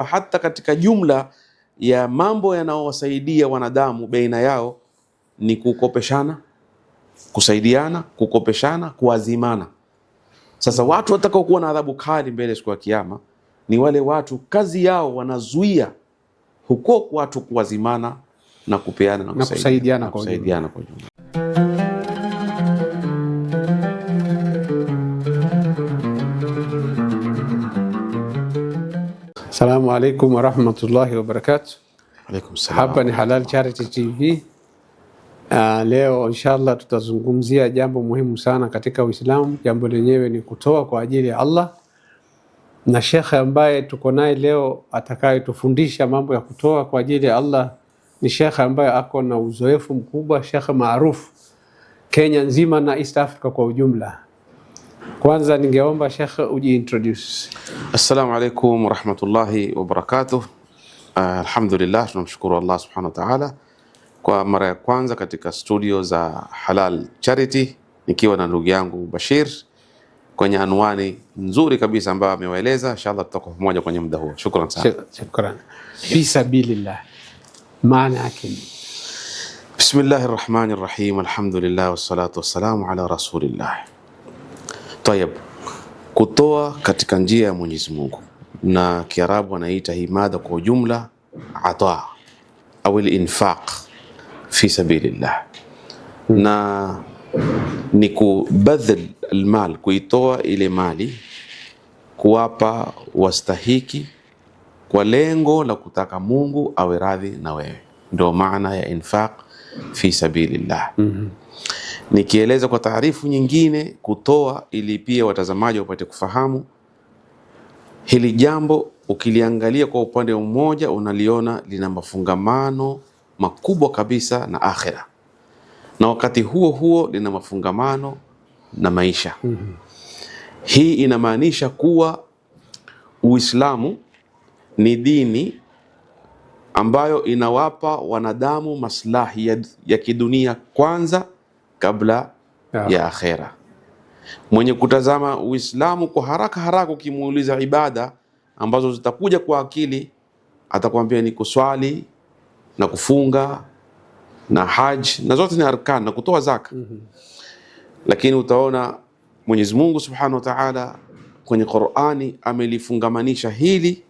hata katika jumla ya mambo yanayowasaidia wanadamu baina yao ni kukopeshana, kusaidiana, kukopeshana, kuazimana. Sasa watu watakao kuwa na adhabu kali mbele siku ya Kiyama ni wale watu kazi yao wanazuia huko watu kuazimana na kupeana na kusaidiana kwa jumla. Assalamu alaikum warahmatullahi wabarakatuh. Alaikum salam. Hapa ni Halal Charity TV. Leo inshallah tutazungumzia jambo muhimu sana katika Uislamu. Jambo lenyewe ni kutoa kwa ajili ya Allah, na shekhe ambaye tuko naye leo atakayetufundisha mambo ya kutoa kwa ajili ya Allah ni shekhe ambaye ako na uzoefu mkubwa, shekhe maarufu Kenya nzima na East Africa kwa ujumla. Kwanza ningeomba shekhe ujiintroduce. Assalamu alaikum warahmatullahi wabarakatuh. Alhamdulillah, tunamshukuru Allah subhanahu wa ta'ala kwa mara ya kwanza katika studio za Halal Charity nikiwa na ndugu yangu Bashir kwenye anwani nzuri kabisa ambayo amewaeleza. Inshallah tutakuwa pamoja kwenye muda huo. Shukran sana. Shukran. Fi sabilillah. Maana yake ni Bismillahir Rahmanir Rahim. Alhamdulillah wassalatu wassalamu ala rasulillah. Tayeb, kutoa katika njia ya Mwenyezi Mungu, na Kiarabu wanaita himada kwa ujumla ata au al-infaq fi sabilillah, na ni kubadhil almal, kuitoa ile mali kuwapa wastahiki kwa lengo la kutaka Mungu awe radhi na wewe, ndio maana ya infaq fi sabilillah. Nikieleza kwa taarifu nyingine, kutoa ili pia watazamaji wapate kufahamu hili jambo. Ukiliangalia kwa upande mmoja unaliona lina mafungamano makubwa kabisa na akhira, na wakati huo huo lina mafungamano na maisha. Hii inamaanisha kuwa Uislamu ni dini ambayo inawapa wanadamu maslahi ya kidunia kwanza kabla ya akhera. Mwenye kutazama Uislamu kwa haraka haraka, ukimuuliza ibada ambazo zitakuja kwa akili, atakwambia ni kuswali na kufunga na haji, na zote ni arkan, na kutoa zaka. Lakini utaona Mwenyezi Mungu Subhanahu wa Ta'ala kwenye Qur'ani amelifungamanisha hili,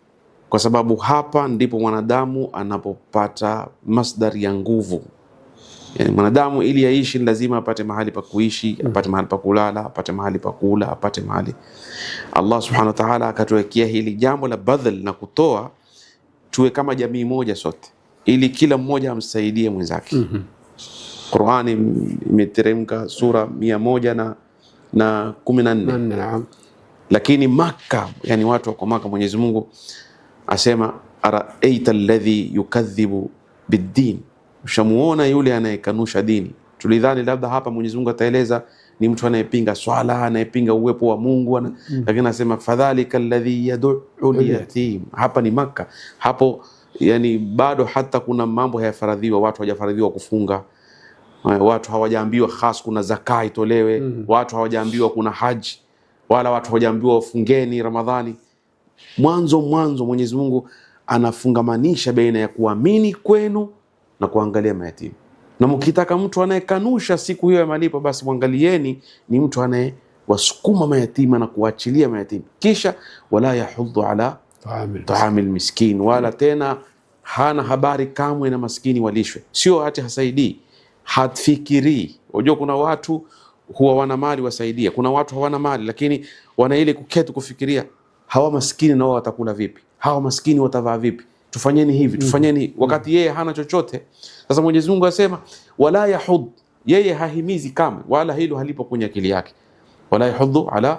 kwa sababu hapa ndipo mwanadamu anapopata masdar ya nguvu. Yani mwanadamu ili yaishi lazima apate mahali pa kuishi, apate mahali pa kulala, apate mahali pa kula, apate mahali. Allah Subhanahu wa Ta'ala akatuwekea hili jambo la badhal na kutoa, tuwe kama jamii moja sote, ili kila mmoja amsaidie mwenzake. Qur'ani imeteremka sura 114. Lakini Makka, yani watu wa Makka, Mwenyezi Mungu asema araaita alladhi yukadhibu biddin, ushamuona yule anayekanusha dini. Tulidhani labda hapa Mwenyezi Mungu ataeleza ni mtu anayepinga swala, anayepinga uwepo wa Mungu, lakini anasema fadhalika alladhi yad'u al-yatim. Hapa ni Makka, hapo yani bado hata kuna mambo hayafaradhiwa, watu hawajafaradhiwa kufunga, watu hawajaambiwa khas kuna zaka itolewe, watu hawajaambiwa kuna haji, wala watu hawajaambiwa wafungeni Ramadhani. Mwanzo Mwenyezi Mungu anafungamanisha baina ya kuamini kwenu na kuangalia mayatima. Na mkitaka mtu anayekanusha siku hiyo ya malipo, basi mwangalieni ni mtu anayewasukuma mayatima na kuachilia mayatima. Kisha wala yahuddu ala taamil miskin, wala tena hana habari kamwe na maskini walishwe. Sio ati hasaidii, hafikiri. Unajua kuna watu huwa wana mali wasaidia, kuna watu hawana mali lakini wana ile kuketi kufikiria hawa maskini nao watakula vipi, hawa maskini watavaa vipi, tufanyeni hivi, tufanyeni, wakati yeye hana chochote. Sasa Mwenyezi Mungu asema wala yahud, yeye hahimizi kamwe, wala hilo halipo kwenye akili yake, wala yahuddu ala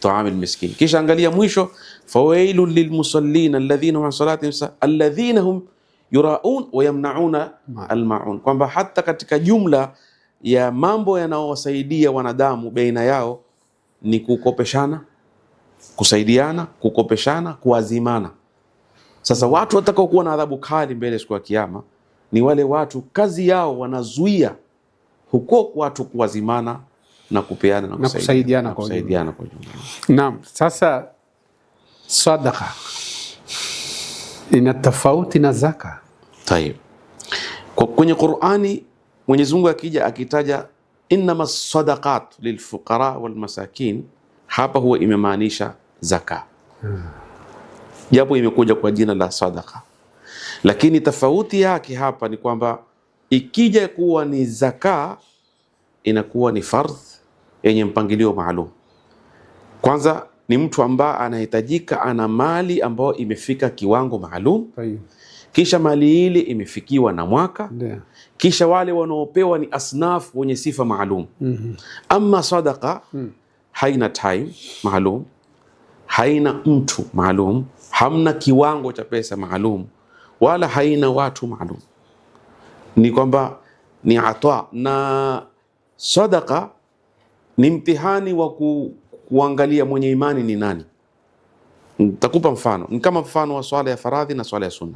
taamil miskin. Kisha angalia mwisho, fawailul lilmusallin alladhina hum an salatihim alladhina hum yuraun wa yamnauna almaun, kwamba hata katika jumla ya mambo yanayowasaidia wanadamu baina yao ni kukopeshana, kusaidiana, kukopeshana, kuazimana. Sasa watu watakao kuwa na adhabu kali mbele siku ya Kiyama ni wale watu kazi yao wanazuia huko watu kuazimana na kupeana na kusaidiana kwa jumla. Naam, sasa sadaqa ina tofauti na zaka. Tayeb, kwenye Qur'ani Mwenyezi Mungu akija akitaja innama sadaqat lilfuqara walmasakin, hapa huwa imemaanisha zaka, japo imekuja kwa jina la sadaqa, lakini tofauti yake hapa ni kwamba ikija kuwa ni zaka inakuwa ni fardh yenye mpangilio maalum. Kwanza ni mtu ambaye anahitajika, ana mali ambayo imefika kiwango maalum, kisha mali ile imefikiwa na mwaka, kisha wale wanaopewa ni asnaf wenye sifa maalum. Ama sadaqa haina time maalum, haina mtu maalum, hamna kiwango cha pesa maalum, wala haina watu maalum. Ni kwamba ni ata, na sadaqa ni mtihani wa kuangalia mwenye imani ni nani. Nitakupa mfano, ni kama mfano wa swala ya faradhi na swala ya sunna.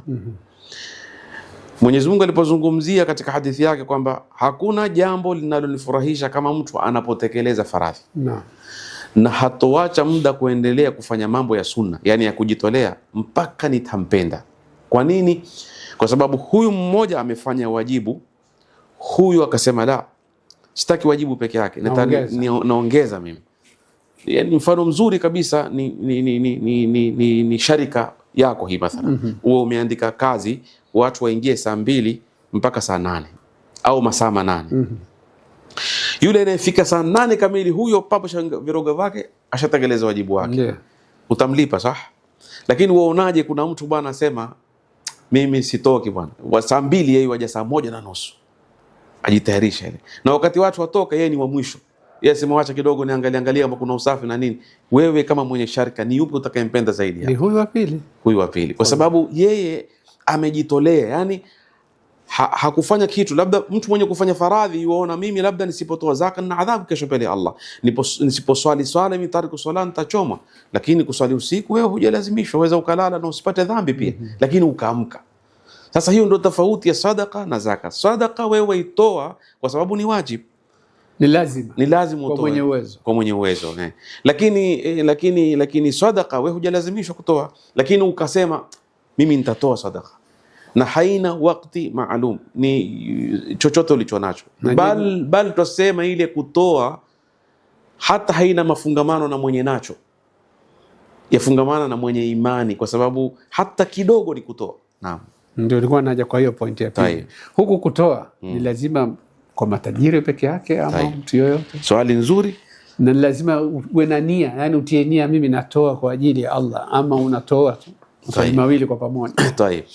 Mwenyezi Mungu alipozungumzia katika hadithi yake kwamba hakuna jambo linalonifurahisha kama mtu anapotekeleza faradhi na hatoacha muda kuendelea kufanya mambo ya sunna, yani ya kujitolea, mpaka nitampenda. Kwa nini? Kwa sababu huyu mmoja amefanya wajibu, huyu akasema la, sitaki wajibu peke yake, naongeza mimi. Yani mfano mzuri kabisa ni sharika yako hii mathalan. Uwe umeandika kazi watu waingie saa 2 mpaka saa 8 au masaa 8. Yule anayefika saa 8 kamili, huyo papo viroga vake ashatekeleza wajibu wake. Utamlipa sah. Lakini waonaje kuna mtu bwana asema mimi sitoki bwana, wa saa 2 yeye waja saa 1:30 ajitayarisha ile, na wakati watu watoka yeye ni wa mwisho. Yeye sema wacha kidogo niangalie kama kuna usafi na nini. Wewe kama mwenye sharika, ni yupi utakayempenda zaidi? Ni huyu wa pili. Huyu wa pili, kwa sababu yeye amejitolea, yani hakufanya kitu. Labda mtu mwenye kufanya faradhi yuona mimi labda nisipotoa zaka na adhabu kesho mbele ya Allah, nisiposwali swala mimi tariku swala nitachoma. Lakini kuswali usiku wewe hujalazimishwa, waweza ukalala na usipate dhambi pia, lakini ukaamka. Sasa hiyo ndio tofauti ya sadaqa na zaka. Sadaqa wewe itoa kwa sababu ni wajibu, ni lazima utoe kwa mwenye uwezo. Lakini sadaqa wewe hujalazimishwa kutoa, lakini ukasema mimi nitatoa sadaqa, na haina wakati maalum, ni chochote ulicho nacho. Bal tusema ile kutoa hata haina mafungamano na mwenye nacho, yafungamana na mwenye imani, kwa sababu hata kidogo ni kutoa. Naam, ndio nilikuwa naja kwa hiyo point ya pili. Huku kutoa ni lazima kwa matajiri peke yake ama mtu yoyote? Swali nzuri. Na lazima uwe na nia, yani utie nia, mimi natoa kwa ajili ya Allah, ama unatoa tu mawili kwa pamoja? Tayeb.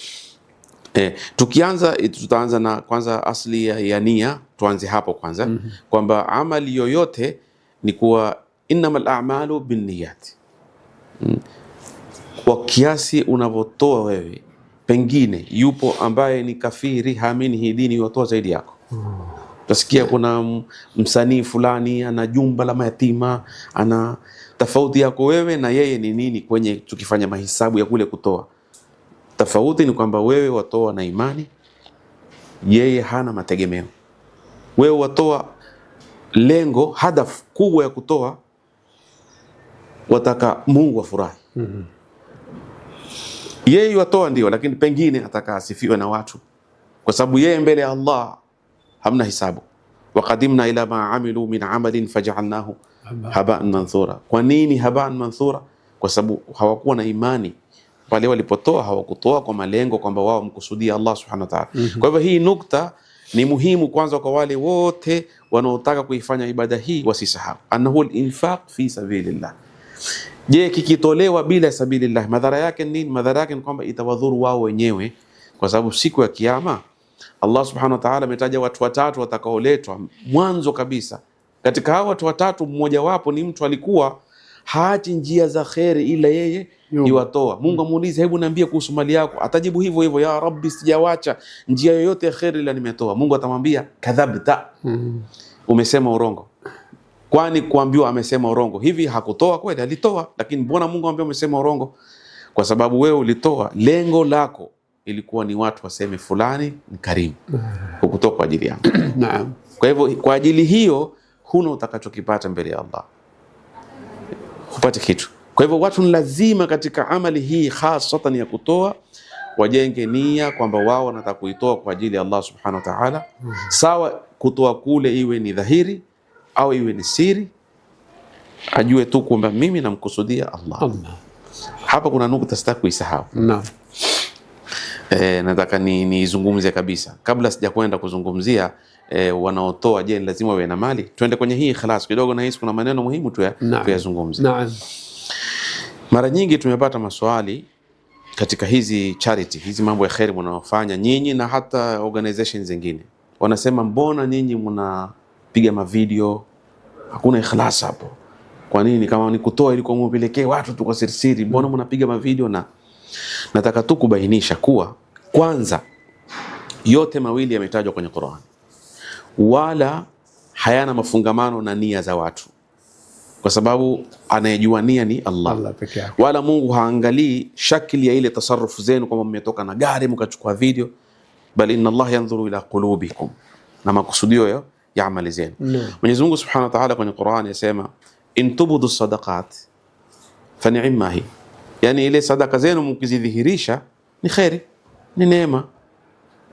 Tukianza tutaanza na kwanza asli ya nia, tuanze hapo kwanza. Kwamba amali yoyote ni kuwa innamal a'malu binniyat. Kwa kiasi unavotoa wewe, pengine yupo ambaye ni kafiri, haamini hii dini, yotoa zaidi yako. Utasikia kuna msanii fulani ana jumba la mayatima, ana tofauti yako wewe na yeye ni nini kwenye tukifanya mahesabu ya kule kutoa. Tofauti ni kwamba wewe watoa na imani, yeye hana mategemeo. Wewe watoa lengo, hadafu kubwa ya kutoa, wataka Mungu afurahi. Yeye watoa ndio, lakini pengine ataka asifiwe na watu, kwa sababu yeye mbele ya Allah hamna hisabu. Waqadimna ila ma amilu min amalin faj'alnahu haba'an manthura. Kwa nini haba'an manthura? Kwa sababu hawakuwa na imani. Pale walipotoa hawakutoa kwa malengo kwamba wao mkusudia Allah subhanahu wa ta'ala. Kwa hivyo hii nukta ni muhimu kwanza kwa wale wote wanaotaka kuifanya ibada hii, wasisahau annahu al-infaq fi sabilillah. Je, kikitolewa bila sabilillah madhara yake nini? Madhara yake ni kwamba itawadhuru wao wenyewe, kwa sababu siku ya kiyama Allah subhanahu wa ta'ala ametaja watu watatu watakaoletwa mwanzo kabisa. Katika hao watu watatu, mmoja wapo ni mtu alikuwa haachi njia za kheri ila yeye yuwatoa. Mungu amuuliza, hebu niambie kuhusu mali yako, atajibu hivyo hivyo, ya Rabbi, sijawacha njia yoyote ya kheri ila nimetoa. Mungu atamwambia kadhabta, umesema urongo. Kwani kuambiwa amesema urongo hivi hakutoa kweli? Alitoa, lakini mbona Mungu amwambia umesema urongo? Kwa sababu wewe ulitoa, lengo lako ilikuwa ni watu waseme fulani ni karimu, ukutoa kwa ajili yangu. Naam. Kwa hivyo kwa ajili hiyo huna utakachokipata mbele ya Allah, hupate kitu. Kwa hivyo watu lazima katika amali hii hasatan ya kutoa wajenge nia kwamba wao wanataka kuitoa kwa ajili ya Allah subhanahu wa ta'ala. Sawa kutoa kule iwe ni dhahiri au iwe ni siri, ajue tu kwamba mimi namkusudia Allah. Hapa kuna nukta sitaki kuisahau. Naam. Nataka nizungumze kabisa kabla sijakwenda kuzungumzia wanaotoa, je, lazima wawe na mali? Twende kwenye hii ikhlas kidogo, na hisi kuna maneno muhimu tu tuyazungumze. Naam. Mara nyingi tumepata maswali katika hizi charity, hizi mambo ya khair mnaofanya nyinyi na hata organizations zingine, wanasema mbona nyinyi mnapiga mavideo, hakuna ikhlas hapo? Kwa nini? Kama ni kutoa ili kumpelekea watu tu kwa siri, mbona mnapiga mavideo? Na nataka tu kubainisha kuwa kwanza yote mawili yametajwa kwenye Qur'an, wala hayana mafungamano na nia za watu, kwa sababu anayejua nia ni Allah pekee yake. Wala Mungu haangalii shakli ya ile tasarufu zenu kwamba mmetoka na gari mkachukua video, bali inna Allah yanzuru ila qulubikum, na makusudio ya amali zenu. Mwenyezi Mungu Subhanahu wa Ta'ala kwenye Qur'an yasema in tubudu sadaqat fa ni'ma hi, yani ile sadaka zenu mkizidhihirisha ni khairi, ni neema,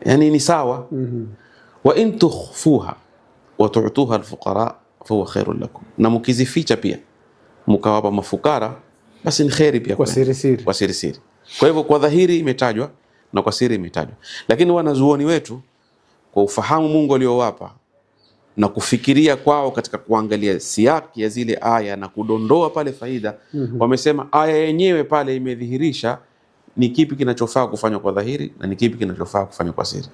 yani ni sawa. Wa in tukhfuha wa tu'tuha alfuqara fa huwa khairun lakum, na mkizificha pia mkawapa mafukara basi ni khairi pia, kwa siri siri. Kwa hivyo kwa dhahiri imetajwa na kwa siri imetajwa, lakini wanazuoni wetu kwa ufahamu Mungu aliowapa na kufikiria kwao katika kuangalia siaki ya zile aya na kudondoa pale faida, wamesema aya yenyewe pale imedhihirisha ni kipi kinachofaa kufanywa kwa dhahiri na ni kipi kinachofaa kufanywa kwa siri.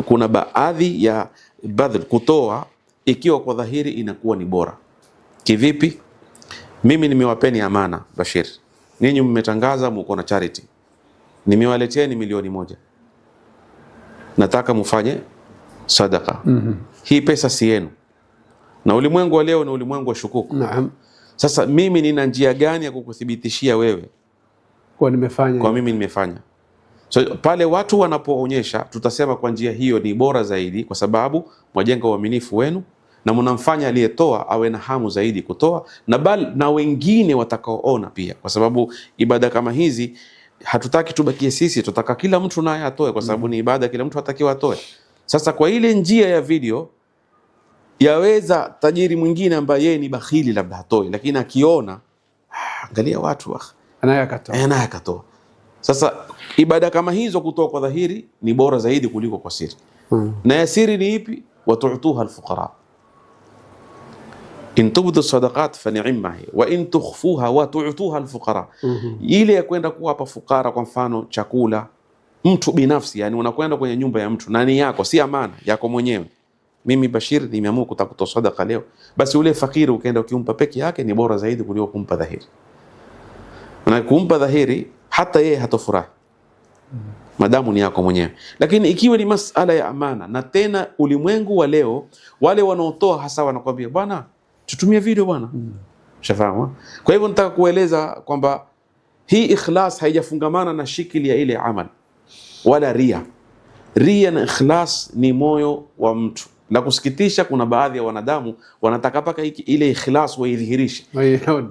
Kuna baadhi ya badhil, kutoa ikiwa kwa dhahiri inakuwa ni bora. Kivipi? Mimi nimewapeni amana Bashir, ninyi mmetangaza mko na charity, nimewaleteeni milioni 1, nataka mufanye sadaka. Hii pesa si yenu, na ulimwengu wa leo ni ulimwengu wa shukuku. Naam. Sasa mimi nina njia gani ya kukuthibitishia wewe kwa mimi nimefanya? So pale watu wanapoonyesha, tutasema kwa njia hiyo ni bora zaidi, kwa sababu mwajenga uaminifu wenu na mnamfanya aliyetoa awe na hamu zaidi kutoa, na bali na wengine watakaoona pia, kwa sababu ibada kama hizi hatutaki tubakie sisi, tutaka kila mtu naye atoe, kwa sababu ni ibada, kila mtu hatakiwa atoe. Sasa kwa ile njia ya video, yaweza tajiri mwingine ambaye yeye ni bakhili labda hatoi, lakini akiona angalia watu anayakatoa. Sasa ibada kama hizo kutoa kwa dhahiri ni bora zaidi kuliko kwa siri. Na ya siri ni ipi? Watu'tuha alfuqara in tubdu sadaqat fa ni'ma hi wa in tukhfuha wa tu'tuha alfuqara. Ile ya kwenda kuwapa fukara, kwa mfano chakula, mtu binafsi, yani unakwenda kwenye nyumba ya mtu na ni yako, si amana yako mwenyewe. Mimi Bashir nimeamua kutoa sadaka leo, basi ule fakiri ukaenda ukimpa peke yake ni bora zaidi kuliko kumpa dhahiri. Na kumpa dhahiri hata yeye hatofurahi madamu ni yako mwenyewe, lakini ikiwa ni masala ya amana, na tena ulimwengu wa leo wale wanaotoa hasa wanakuambia bwana tutumie video bwana. Shafahamu? Kwa hivyo nataka kueleza kwamba hii ikhlas haijafungamana na shikili ya ile amal wala ria. Ria na ikhlas ni moyo wa mtu. La kusikitisha, kuna baadhi ya wanadamu wanataka paka ile ikhlas waidhihirishe.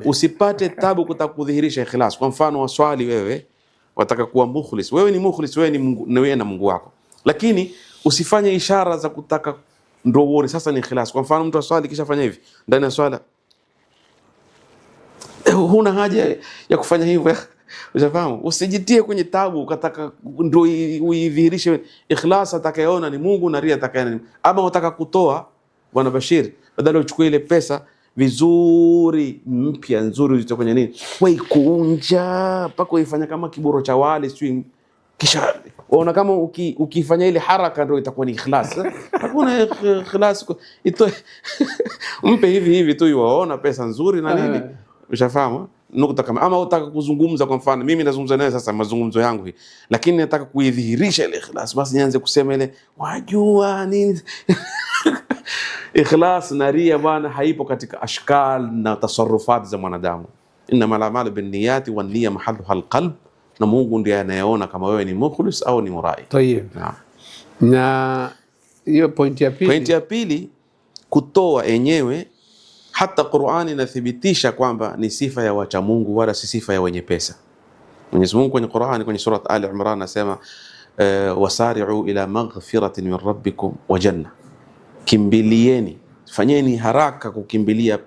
Usipate tabu kutaka kudhihirisha ikhlas. Kwa mfano waswali wewe, wataka kuwa mukhlis. Wewe ni mukhlis, wewe na Mungu wako. Lakini usifanye ishara za kutaka ndio uone sasa ni ikhlas. Kwa mfano mtu aswali kisha fanya hivi ndani ya swala, huna haja ya kufanya hivyo. Unafahamu? Usijitie kwenye tabu ukataka ndio uidhihirishe ikhlas. Atakayeona ni Mungu na ria atakayeona. Ama unataka kutoa bwana Bashir, badala uchukue ile pesa vizuri mpya nzuri zitafanya nini, wewe kuunja mpaka uifanya kama kiboro cha wali sio, kisha unaona kama ukifanya ile haraka ndio itakuwa ni ikhlas. Hakuna ikhlas itoe mpe hivi tu yuaona pesa nzuri na nini. Ushafahamu? Nukta kama ama utaka kuzungumza, kwa mfano mimi nazungumza naye sasa mazungumzo yangu hii, lakini nataka kuidhihirisha ile ikhlas, basi nianze kusema ile wajua nini. Ikhlas na ria bwana haipo katika ashkal na tasarrufat za mwanadamu. Innamal a'malu binniyati wan niyya mahalluha alqalb, na Mungu ndiye anayeona kama wewe ni mukhlis au ni murai. Tayeb. Na hiyo point ya pili, kutoa enyewe hata Qur'ani inathibitisha kwamba ni sifa ya wacha Mungu wala si sifa ya wenye pesa. Mwenyezi Mungu kwenye Qur'ani, kwenye surat Ali Imran anasema wasari'u ila maghfiratin min rabbikum wa janna, kimbilieni, fanyeni haraka kukimbilia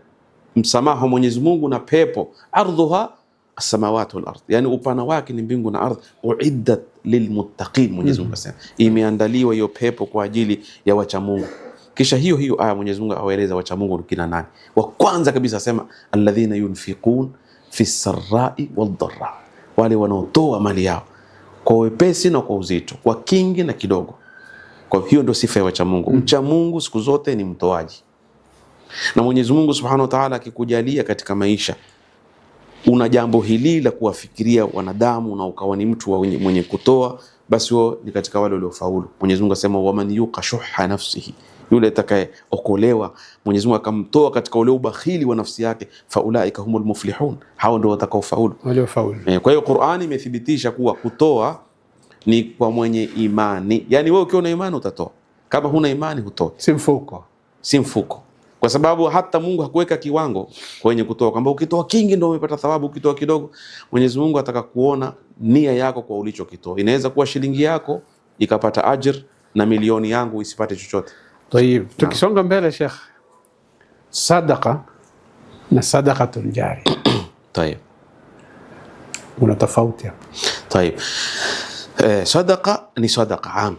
msamaha wa Mwenyezi Mungu na pepo, ardhuha as-samawati wal ardh, yani upana wake ni mbingu na ardhi. Uiddat lilmuttaqin, Mwenyezi Mungu asema imeandaliwa hiyo pepo kwa ajili ya wacha Mungu. Kisha hiyo aya Mwenyezi Mungu awaeleza wacha Mungu kina nani. Wa kwanza kabisa asema alladhina yunfiqun fi sarrai wal dharra, wale wanaotoa mali yao kwa wepesi na kwa uzito, kwa kingi na kidogo. Kwa hiyo ndio sifa ya wacha Mungu. Mcha Mungu siku zote ni mtoaji. Na Mwenyezi Mungu Subhanahu wa Ta'ala akikujalia katika maisha una jambo hili la kuwafikiria wanadamu na ukawa ni mtu mwenye kutoa, basi wewe ni katika wale waliofaulu. Mwenyezi Mungu asema waman yuqa shuhha nafsihi, yule atakayeokolewa Mwenyezi Mungu akamtoa katika ule ubakhili wa nafsi yake, faulaika humul muflihun, hao ndio watakaofaulu, waliofaulu. Kwa hiyo Qur'ani imethibitisha kuwa kutoa ni kwa mwenye imani. Yani wewe ukiwa na imani utatoa, kama huna imani hutoi. Si mfuko. Kwa sababu hata Mungu hakuweka kiwango kwenye kutoa kwamba ukitoa kingi ndio umepata thawabu, ukitoa kidogo. Mwenyezi Mungu ataka kuona nia yako kwa ulichokitoa. Inaweza kuwa shilingi yako ikapata ajr na milioni yangu isipate chochote. Tayeb, tukisonga mbele Sheikh, sadaqa na sadaqatul jari. Tayeb, kuna tofauti hapo. Tayeb, sadaqa ni sadaqa am,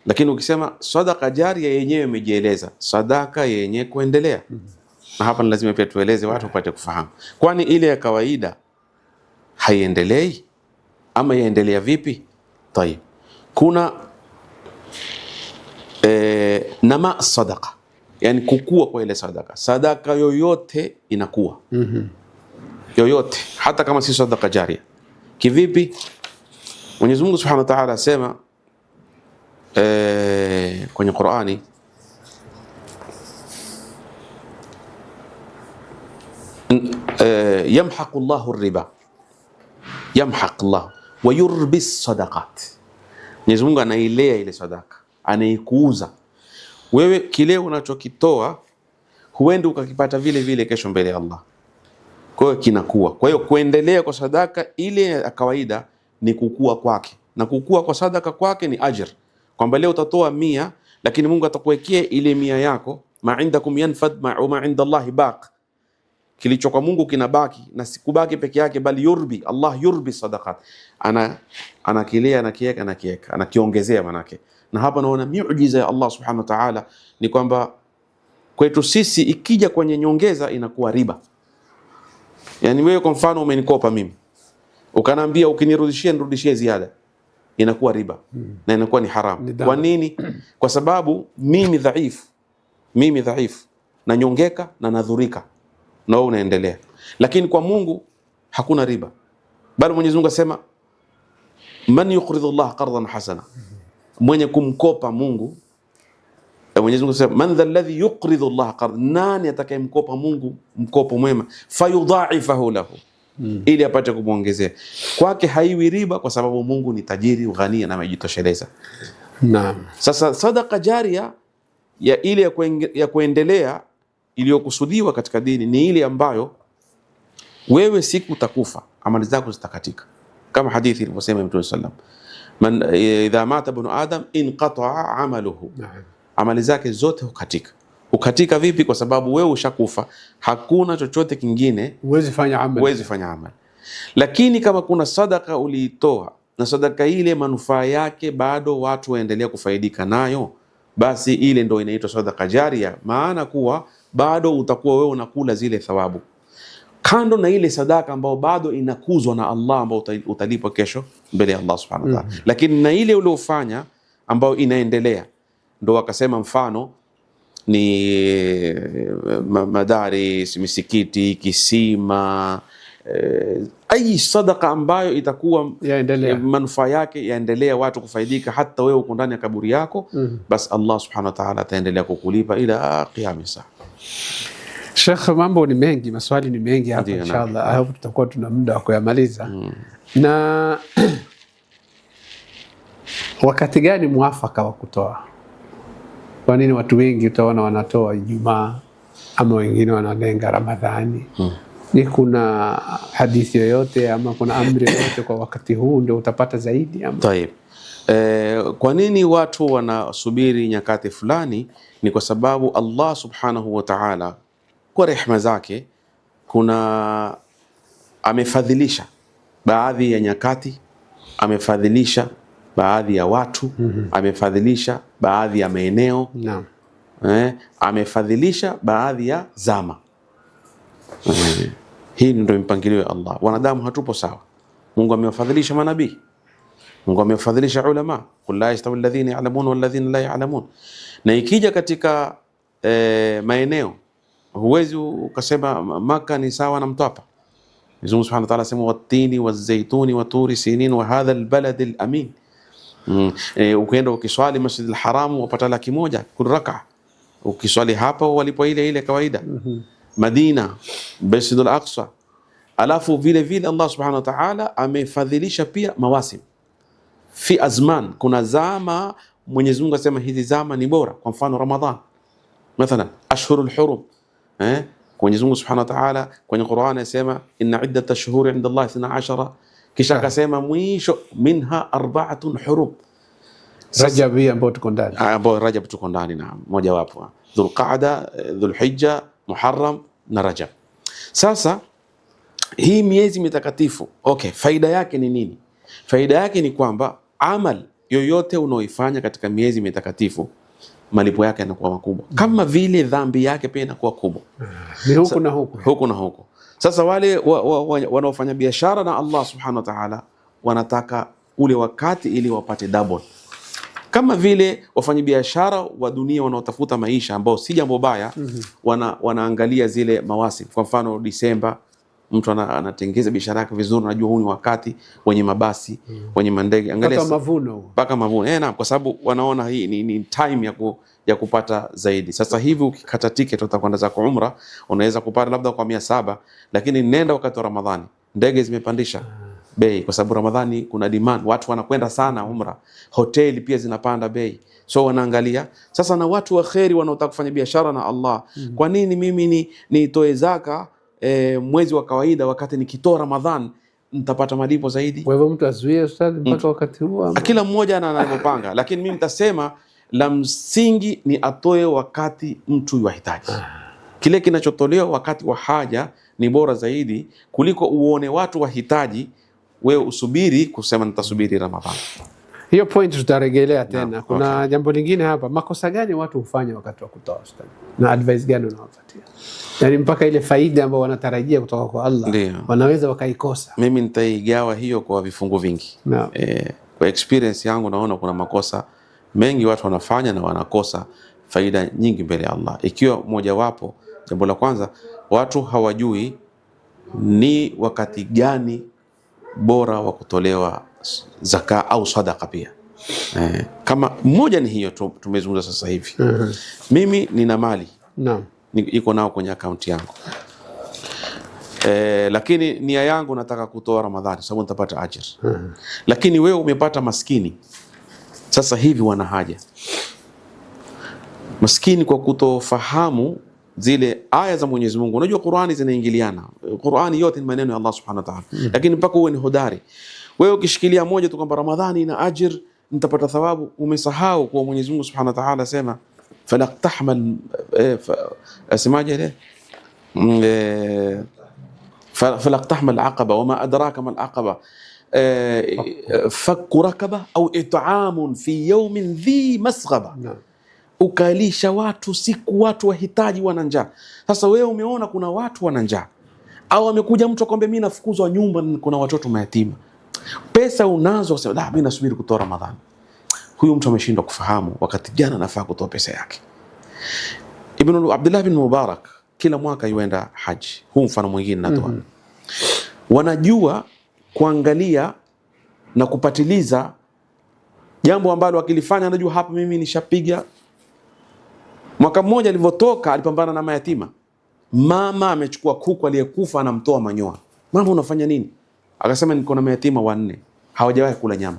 lakini ukisema sadaqa jariya yenyewe imejieleza, sadaka yenye kuendelea. Na hapa lazima pia tueleze watu wapate kufahamu, kwani ile ya kawaida haiendelei ama yaendelea vipi? Tayeb, kuna nama sadaqa, yani kukua kwa ile sadaka. Sadaka yoyote inakuwa yoyote, hata kama si sadaqa jariya. Kivipi? Mwenyezi Mungu Subhanahu wa Ta'ala asema kwenye Qur'ani, yamhaqu Allahu riba, yamhaq Allah wa yurbi sadaqat. Mwenyezi Mungu anailea ile sadaka, anaikuuza. Wewe kile unachokitoa huendi ukakipata vile vile kesho mbele ya Allah, kwa hiyo kinakuwa. Kwa hiyo kuendelea kwa sadaka ile ya kawaida ni kukua kwake, na kukua kwa sadaka kwake ni ajr, kwamba leo utatoa 100 lakini Mungu atakuwekea ile 100 yako, ma indakum yanfad ma inda Allah baq, kilicho kwa Mungu kinabaki, na sikubaki peke yake, bali yurbi Allah, yurbi sadaqat, anakilea anakiweka anakiongezea manake. Na hapa naona miujiza ya Allah Subhanahu wa Ta'ala ni kwamba kwetu sisi ikija kwenye nyongeza inakuwa riba. Yani wewe kwa mfano umenikopa mimi, ukanambia ukinirudishia nirudishie ziada, inakuwa riba na inakuwa ni haramu. Kwa nini? Kwa sababu mimi dhaifu na nyongeka na nadhurika, na wewe unaendelea. Lakini kwa Mungu hakuna riba, bali Mwenyezi Mungu asema man yuqridu Allah qardan hasana, mwenye kumkopa Mungu. Mwenyezi Mungu asema man dha alladhi yuqridu Allah qardan, nani atakayemkopa Mungu mkopo mwema, fayudha'ifahu lahu, ili apate kumwongezea. Kwake haiwi riba kwa sababu Mungu ni tajiri, ghani na amejitosheleza. Naam. Sasa sadaqa jariya ya ile ya kuendelea iliyokusudiwa katika dini ni ile ambayo wewe siku utakufa amali zako zitakatika, kama hadithi ilivyosema Mtume sallam, man idha mata ibn adam inqata'a amaluhu, amali zake zote hukatika. Ukatika vipi? Kwa sababu wewe ushakufa, hakuna chochote kingine huwezi fanya amali. Lakini kama kuna sadaka uliitoa na sadaka ile manufaa yake bado watu waendelea kufaidika nayo, basi ile ndio inaitwa sadaka jariya, maana kuwa bado utakuwa wewe unakula zile thawabu, kando na ile sadaka ambayo bado inakuzwa na Allah, ambayo utalipwa kesho mbele ya Allah Subhanahu wa Ta'ala. Lakini na ile uliofanya ambayo inaendelea, ndio akasema mfano ni madaris, misikiti, kisima, ai sadaka ambayo itakuwa manufaa yake yaendelea, watu kufaidika, hata wewe uko ndani ya kaburi yako, bas Allah Subhanahu wa Ta'ala ataendelea kukulipa ila qiyam saa. Sheikh, mambo ni mengi, maswali ni mengi hapa, inshallah I hope tutakuwa tuna muda wa kuyamaliza. Na wakati gani mwafaka wa kutoa? Kwa nini watu wengi utaona wanatoa Ijumaa ama wengine wanalenga Ramadhani? Ni kuna hadithi yoyote ama kuna amri yoyote kwa wakati huu ndio utapata zaidi ama? Tayeb. Kwa nini watu wanasubiri nyakati fulani? Ni kwa sababu Allah subhanahu wa ta'ala kwa rehema zake kuna amefadhilisha baadhi ya nyakati, amefadhilisha baadhi ya watu, amefadhilisha baadhi ya maeneo, amefadhilisha baadhi ya zama. Hii ndio mpangilio wa Allah. Wanadamu hatupo sawa. Mungu amewafadhilisha manabii, Mungu amewafadhilisha ulama, qul la yastawi alladhina ya'lamun wal ladhina la ya'lamun. Na ikija katika maeneo, huwezi ukasema Maka ni sawa na Mtwapa. Mungu Subhanahu wa ta'ala asema watini wazaituni wa turi sinin wa hadha albalad alamin. Ukienda ukiswali Masjid al-Haram wapata 100 kila raka. Ukiswali hapa walipo ile kawaida. Madina, Masjid al-Aqsa. Alafu vile vile Allah Subhanahu wa ta'ala amefadhilisha pia mawasim. Fi azman, kuna zama Mwenyezi Mungu asema hizi zama ni bora. Kwa mfano Ramadhan, mathalan ashhurul hurum. Mwenyezi Mungu Subhanahu wa ta'ala kwenye Qur'an anasema inna iddatash shuhuri 'inda Allah 12, kisha akasema mwisho minha 4 hurum. Rajab ambao tuko ndani, ambao Rajab tuko ndani, na moja wapo Dhulqa'da, Dhulhijja, Muharram na Rajab. Sasa hii miezi mitakatifu, okay, faida yake ni nini? Faida yake ni kwamba amal yoyote unaoifanya katika miezi mitakatifu malipo yake yanakuwa makubwa, kama vile dhambi yake pia inakuwa kubwa. Ni huku na huku, huku na huku. Sasa wale wanaofanya biashara na Allah Subhanahu wa ta'ala wanataka ule wakati ili wapate double, kama vile wafanyabiashara wa dunia wanaotafuta maisha ambao si jambo baya, wanaangalia zile mawasi. Kwa mfano Disemba, mtu anatengeza biashara yake vizuri, anajua huu ni wakati wenye mabasi, wenye mandege, angalia mpaka mavuno. Naam, kwa sababu wanaona hii ni time ya kupata zaidi. Sasa hivi ukikata ticket utakwenda zako umra, unaweza kupata labda kwa 700, lakini nenda wakati wa Ramadhani, ndege zimepandisha bei kwa sababu Ramadhani kuna demand, watu wanakwenda sana umra, hoteli pia zinapanda bei. So wanaangalia sasa, na watu wa kheri wanaotaka kufanya biashara na Allah, kwa nini mimi nitoe zaka mwezi wa kawaida wakati nikitoa Ramadhan nitapata malipo zaidi? Kwa hivyo mtu azuie ustadi mpaka wakati huo, kila mmoja anavyopanga. Lakini mimi nitasema la msingi ni atoe wakati mtu yahitaji. Kile kinachotolewa wakati wa haja ni bora zaidi kuliko uone watu wahitaji wewe usubiri kusema nitasubiri Ramadhani. Hiyo point tutarejelea tena. Kuna jambo lingine hapa, makosa gani watu hufanya wakati wa kutoa ustadi, na advice gani unawapatia? Yani mpaka ile faida ambayo wanatarajia kutoka kwa Allah wanaweza wakaikosa. Mimi nitaigawa hiyo kwa vifungu vingi. Kwa experience yangu naona kuna makosa mengi watu wanafanya na wanakosa faida nyingi mbele ya Allah. Ikiwa moja wapo, jambo la kwanza, watu hawajui ni wakati gani bora wa kutolewa zaka au sadaka pia. Kama moja ni hiyo tumezungumza sasa hivi. Mimi nina mali. Naam. Iko nao kwenye akaunti yangu. Lakini nia yangu nataka kutoa Ramadhani sababu nitapata ajira. Lakini wewe umepata maskini. Sasa hivi wana haja. Maskini kwa kutofahamu zile aya za Mwenyezi Mungu. Unajua Qur'ani zinaingiliana. Qur'ani yote ni maneno ya Allah Subhanahu wa Ta'ala. Lakini mpaka uwe ni hodari. Wewe ukishikilia moja tu kwamba Ramadhani ina ajira, nitapata thawabu, umesahau kwa Mwenyezi Mungu Subhanahu wa Ta'ala sema falaqtahmal asmaje ile falaqtahmal aqaba wama adraka mal aqaba fakku rakaba au it'amun fi yawmin dhi masghaba. Ukalisha watu siku watu wahitaji wana njaa. Sasa wewe umeona kuna watu wana njaa, au amekuja mtu akwambia mimi nafukuzwa nyumba, kuna watoto mayatima, pesa unazo, usema mimi nasubiri kutoa Ramadhani. Huyu mtu ameshindwa kufahamu wakati jana nafaa kutoa pesa yake. Ibn Abdullah bin Mubarak kila mwaka yuenda haji. Huu mfano mwingine natoa. Wanajua kuangalia na kupatiliza jambo ambalo akilifanya anajua hapa mimi nishapiga. Mwaka mmoja alivyotoka alipambana na mayatima. Mama amechukua kuku aliyekufa anamtoa manyoya. Mama unafanya nini? Akasema niko na mayatima 4 hawajawahi kula nyama.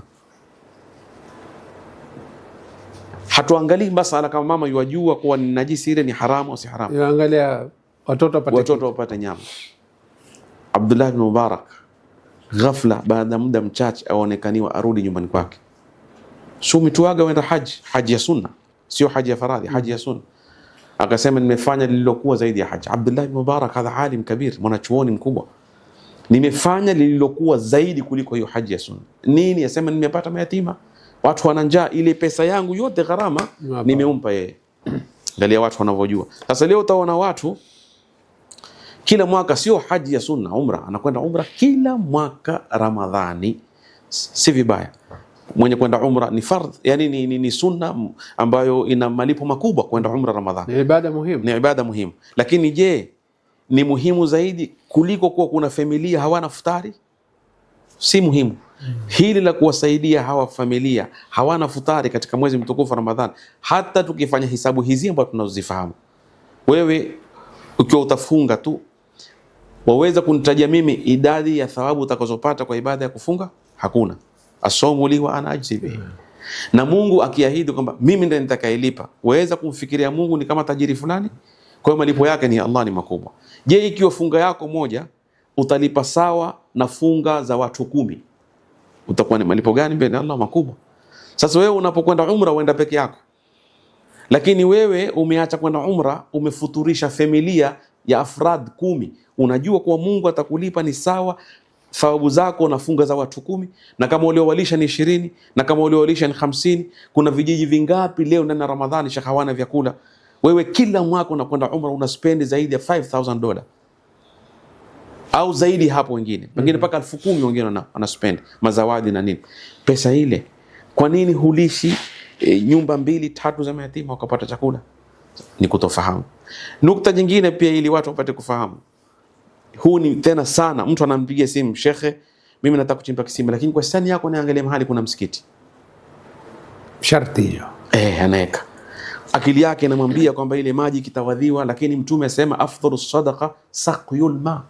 Hatuangalii masala kama mama yajua kuwa ni najisi ile ni haramu au si haramu. Angalia watoto wapate nyama. Abdullah ibn Mubarak ghafla baada muda mchache aonekaniwa arudi nyumbani kwake. Sio mituaga wenda haji ya sunna, sio haji ya faradhi, haji ya sunna. Akasema nimefanya lililokuwa zaidi ya haji. Abdullah ibn Mubarak hadha alim kabir, mwanachuoni mkubwa. Nimefanya lililokuwa zaidi kuliko hiyo haji ya sunna. Nini? Asema nimepata mayatima, watu wana njaa, ile pesa yangu yote gharama nimeumpa yeye. Angalia watu wanavyojua. Sasa leo utaona watu kila mwaka, sio haji ya sunna, umra, anakwenda umra kila mwaka Ramadhani. Si vibaya, mwenye kwenda umra ni fardh, yani ni sunna ambayo ina malipo makubwa. Kwenda umra Ramadhani ni ibada muhimu, ni ibada muhimu. Lakini je, ni muhimu zaidi kuliko kuwa kuna familia hawana futari? Si muhimu. Hili la kuwasaidia hawa familia hawana futari katika mwezi mtukufu Ramadhani, hata tukifanya hisabu hizi ambazo tunazozifahamu, wewe ukiwa utafunga tu, waweza kunitajia mimi idadi ya thawabu utakazopata kwa ibada ya kufunga? Hakuna. Asomu li wa ana ajzi bihi. Na Mungu akiahidi kwamba mimi ndiye nitakayelipa, waweza kumfikiria Mungu ni kama tajiri fulani? Kwa hiyo malipo yake ni Allah, ni makubwa. Je, ikiwa funga yako moja utalipa sawa na funga za watu 10, utakuwa ni malipo gani mbele Allah? Makubwa. Sasa wewe unapokwenda umra uenda peke yako, lakini wewe umeacha kwenda umra, umefuturisha familia ya afrad 10. Unajua kuwa Mungu atakulipa ni sawa thawabu zako na funga za watu 10, na kama uliowalisha ni 20, na kama uliowalisha ni 50. Kuna vijiji vingapi leo ndani ya Ramadhani hawana vyakula? Wewe kila mwaka unakwenda umra unaspendi zaidi ya $5,000 au zaidi hapo, wengine pengine mpaka 10,000 wengine wanaspend mazawadi na nini. Pesa ile kwa nini hulishi nyumba 2-3 za mayatima wakapata chakula? Ni kutofahamu. Nukta nyingine pia ili watu wapate kufahamu, huu ni tena sana, mtu anampigia simu, shekhe, mimi nataka kuchimba kisima, lakini kwa sani yako niangalie mahali kuna msikiti. Sharti hiyo anaweka akili yake inamwambia kwamba ile maji kitawadhiwa, lakini Mtume asema afdhalu sadaqa saqyul ma,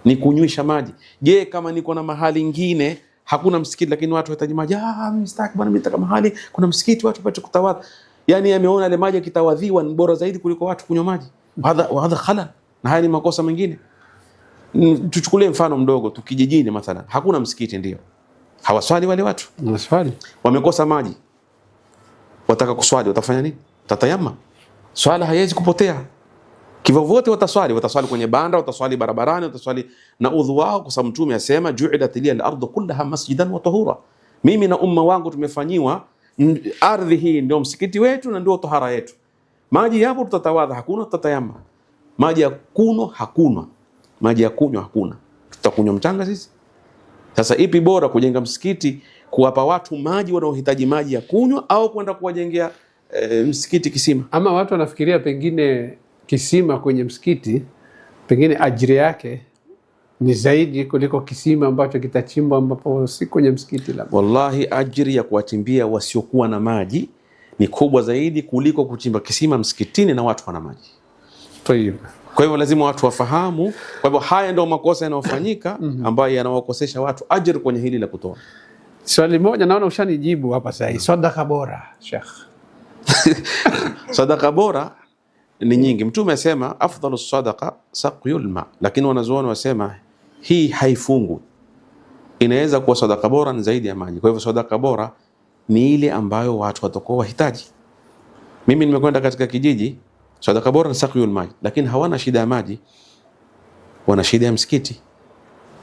ni kunywisha maji. Je, kama niko na mahali ingine hakuna msikiti lakini watu wahitaji maji, mimi sitaki bwana, mimi nataka mahali kuna msikiti watu wapate kutawadha. Yani ameona ile maji kitawadhiwa ni bora zaidi kuliko watu kunywa maji. Hadha khala, na haya ni makosa mengine. Tuchukulie mfano mdogo tu, kijijini mathalan hakuna msikiti, ndio hawaswali wale watu, waswali, wamekosa maji, wataka kuswali, watafanya nini? Tatayamma. Swala haiwezi kupotea kivyovyote, wataswali kwenye banda, wataswali barabarani, wataswali na udhu wao, kwa sababu Mtume asema ju'ilat liya al-ardu kullaha masjidan wa tahura, mimi na umma wangu tumefanyiwa ardhi hii ndio msikiti wetu na ndio tahara yetu. Maji yapo tutatawadha, hakuna tutatayamma. Maji ya kunywa hakuna, maji ya kunywa hakuna, tutakunywa mchanga sisi? Sasa ipi bora, kujenga msikiti kuwapa watu maji wanaohitaji maji ya kunywa, au kwenda kuwajengea msikiti kisima? Ama watu wanafikiria pengine kisima kwenye msikiti pengine ajira yake ni zaidi kuliko kisima ambacho kitachimbwa ambapo si kwenye msikiti labda. Wallahi, ajiri ya kuwachimbia wasiokuwa na maji ni kubwa zaidi kuliko kuchimba kisima msikitini na watu wana maji. Kwa hivyo lazima watu wafahamu. Kwa hivyo haya ndio makosa yanayofanyika ambayo yanawakosesha watu ajira kwenye hili la kutoa. Swali moja naona ushanijibu hapa sasa hivi. Sadaka bora, Sheikh. Sadaka bora ni nyingi. Mtume asema afdalu sadaqa saqyul ma, lakini wanazuoni wasema hii haifungu, inaweza kuwa sadaka bora ni zaidi ya maji. Kwa hivyo sadaka bora ni ile ambayo watu watakuwa wahitaji. Mimi nimekwenda katika kijiji, sadaka bora ni saqyul ma, lakini hawana shida ya maji, wana shida ya msikiti,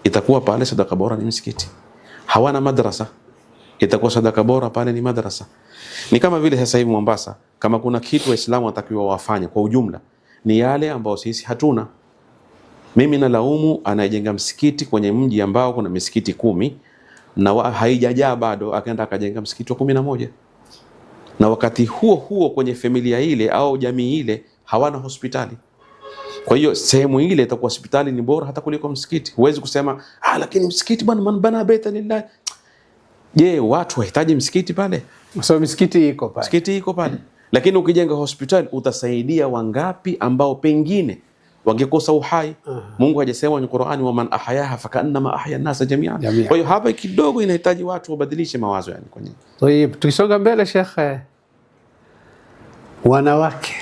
itakuwa pale sadaka bora ni msikiti. Hawana madrasa, itakuwa sadaka bora pale ni madrasa. Ni kama vile sasa hivi Mombasa, kama kuna kitu Waislamu watakiwa wafanye kwa ujumla ni yale ambao sisi hatuna. Mimi nalaumu anayejenga msikiti kwenye mji ambao kuna misikiti 10 na haijajaa bado, akaenda akajenga msikiti wa 11, na wakati huo huo kwenye familia ile au jamii ile hawana hospitali. Kwa hiyo sehemu ile itakuwa hospitali ni bora hata kuliko msikiti. Huwezi kusema lakini msikiti bwana, man bana baita lillah. Je, watu wahitaji msikiti pale? So msikiti iko pale. Msikiti iko pale. Lakini ukijenga hospitali utasaidia wangapi ambao pengine wangekosa uhai? Mungu hajasema kwenye Qur'ani wa man ahyaha fakaannama ahya an-nasa jami'an. Kwa hiyo hapa kidogo inahitaji watu wabadilishe mawazo yani kwenye. Tayeb, tukisonga mbele Sheikh, wanawake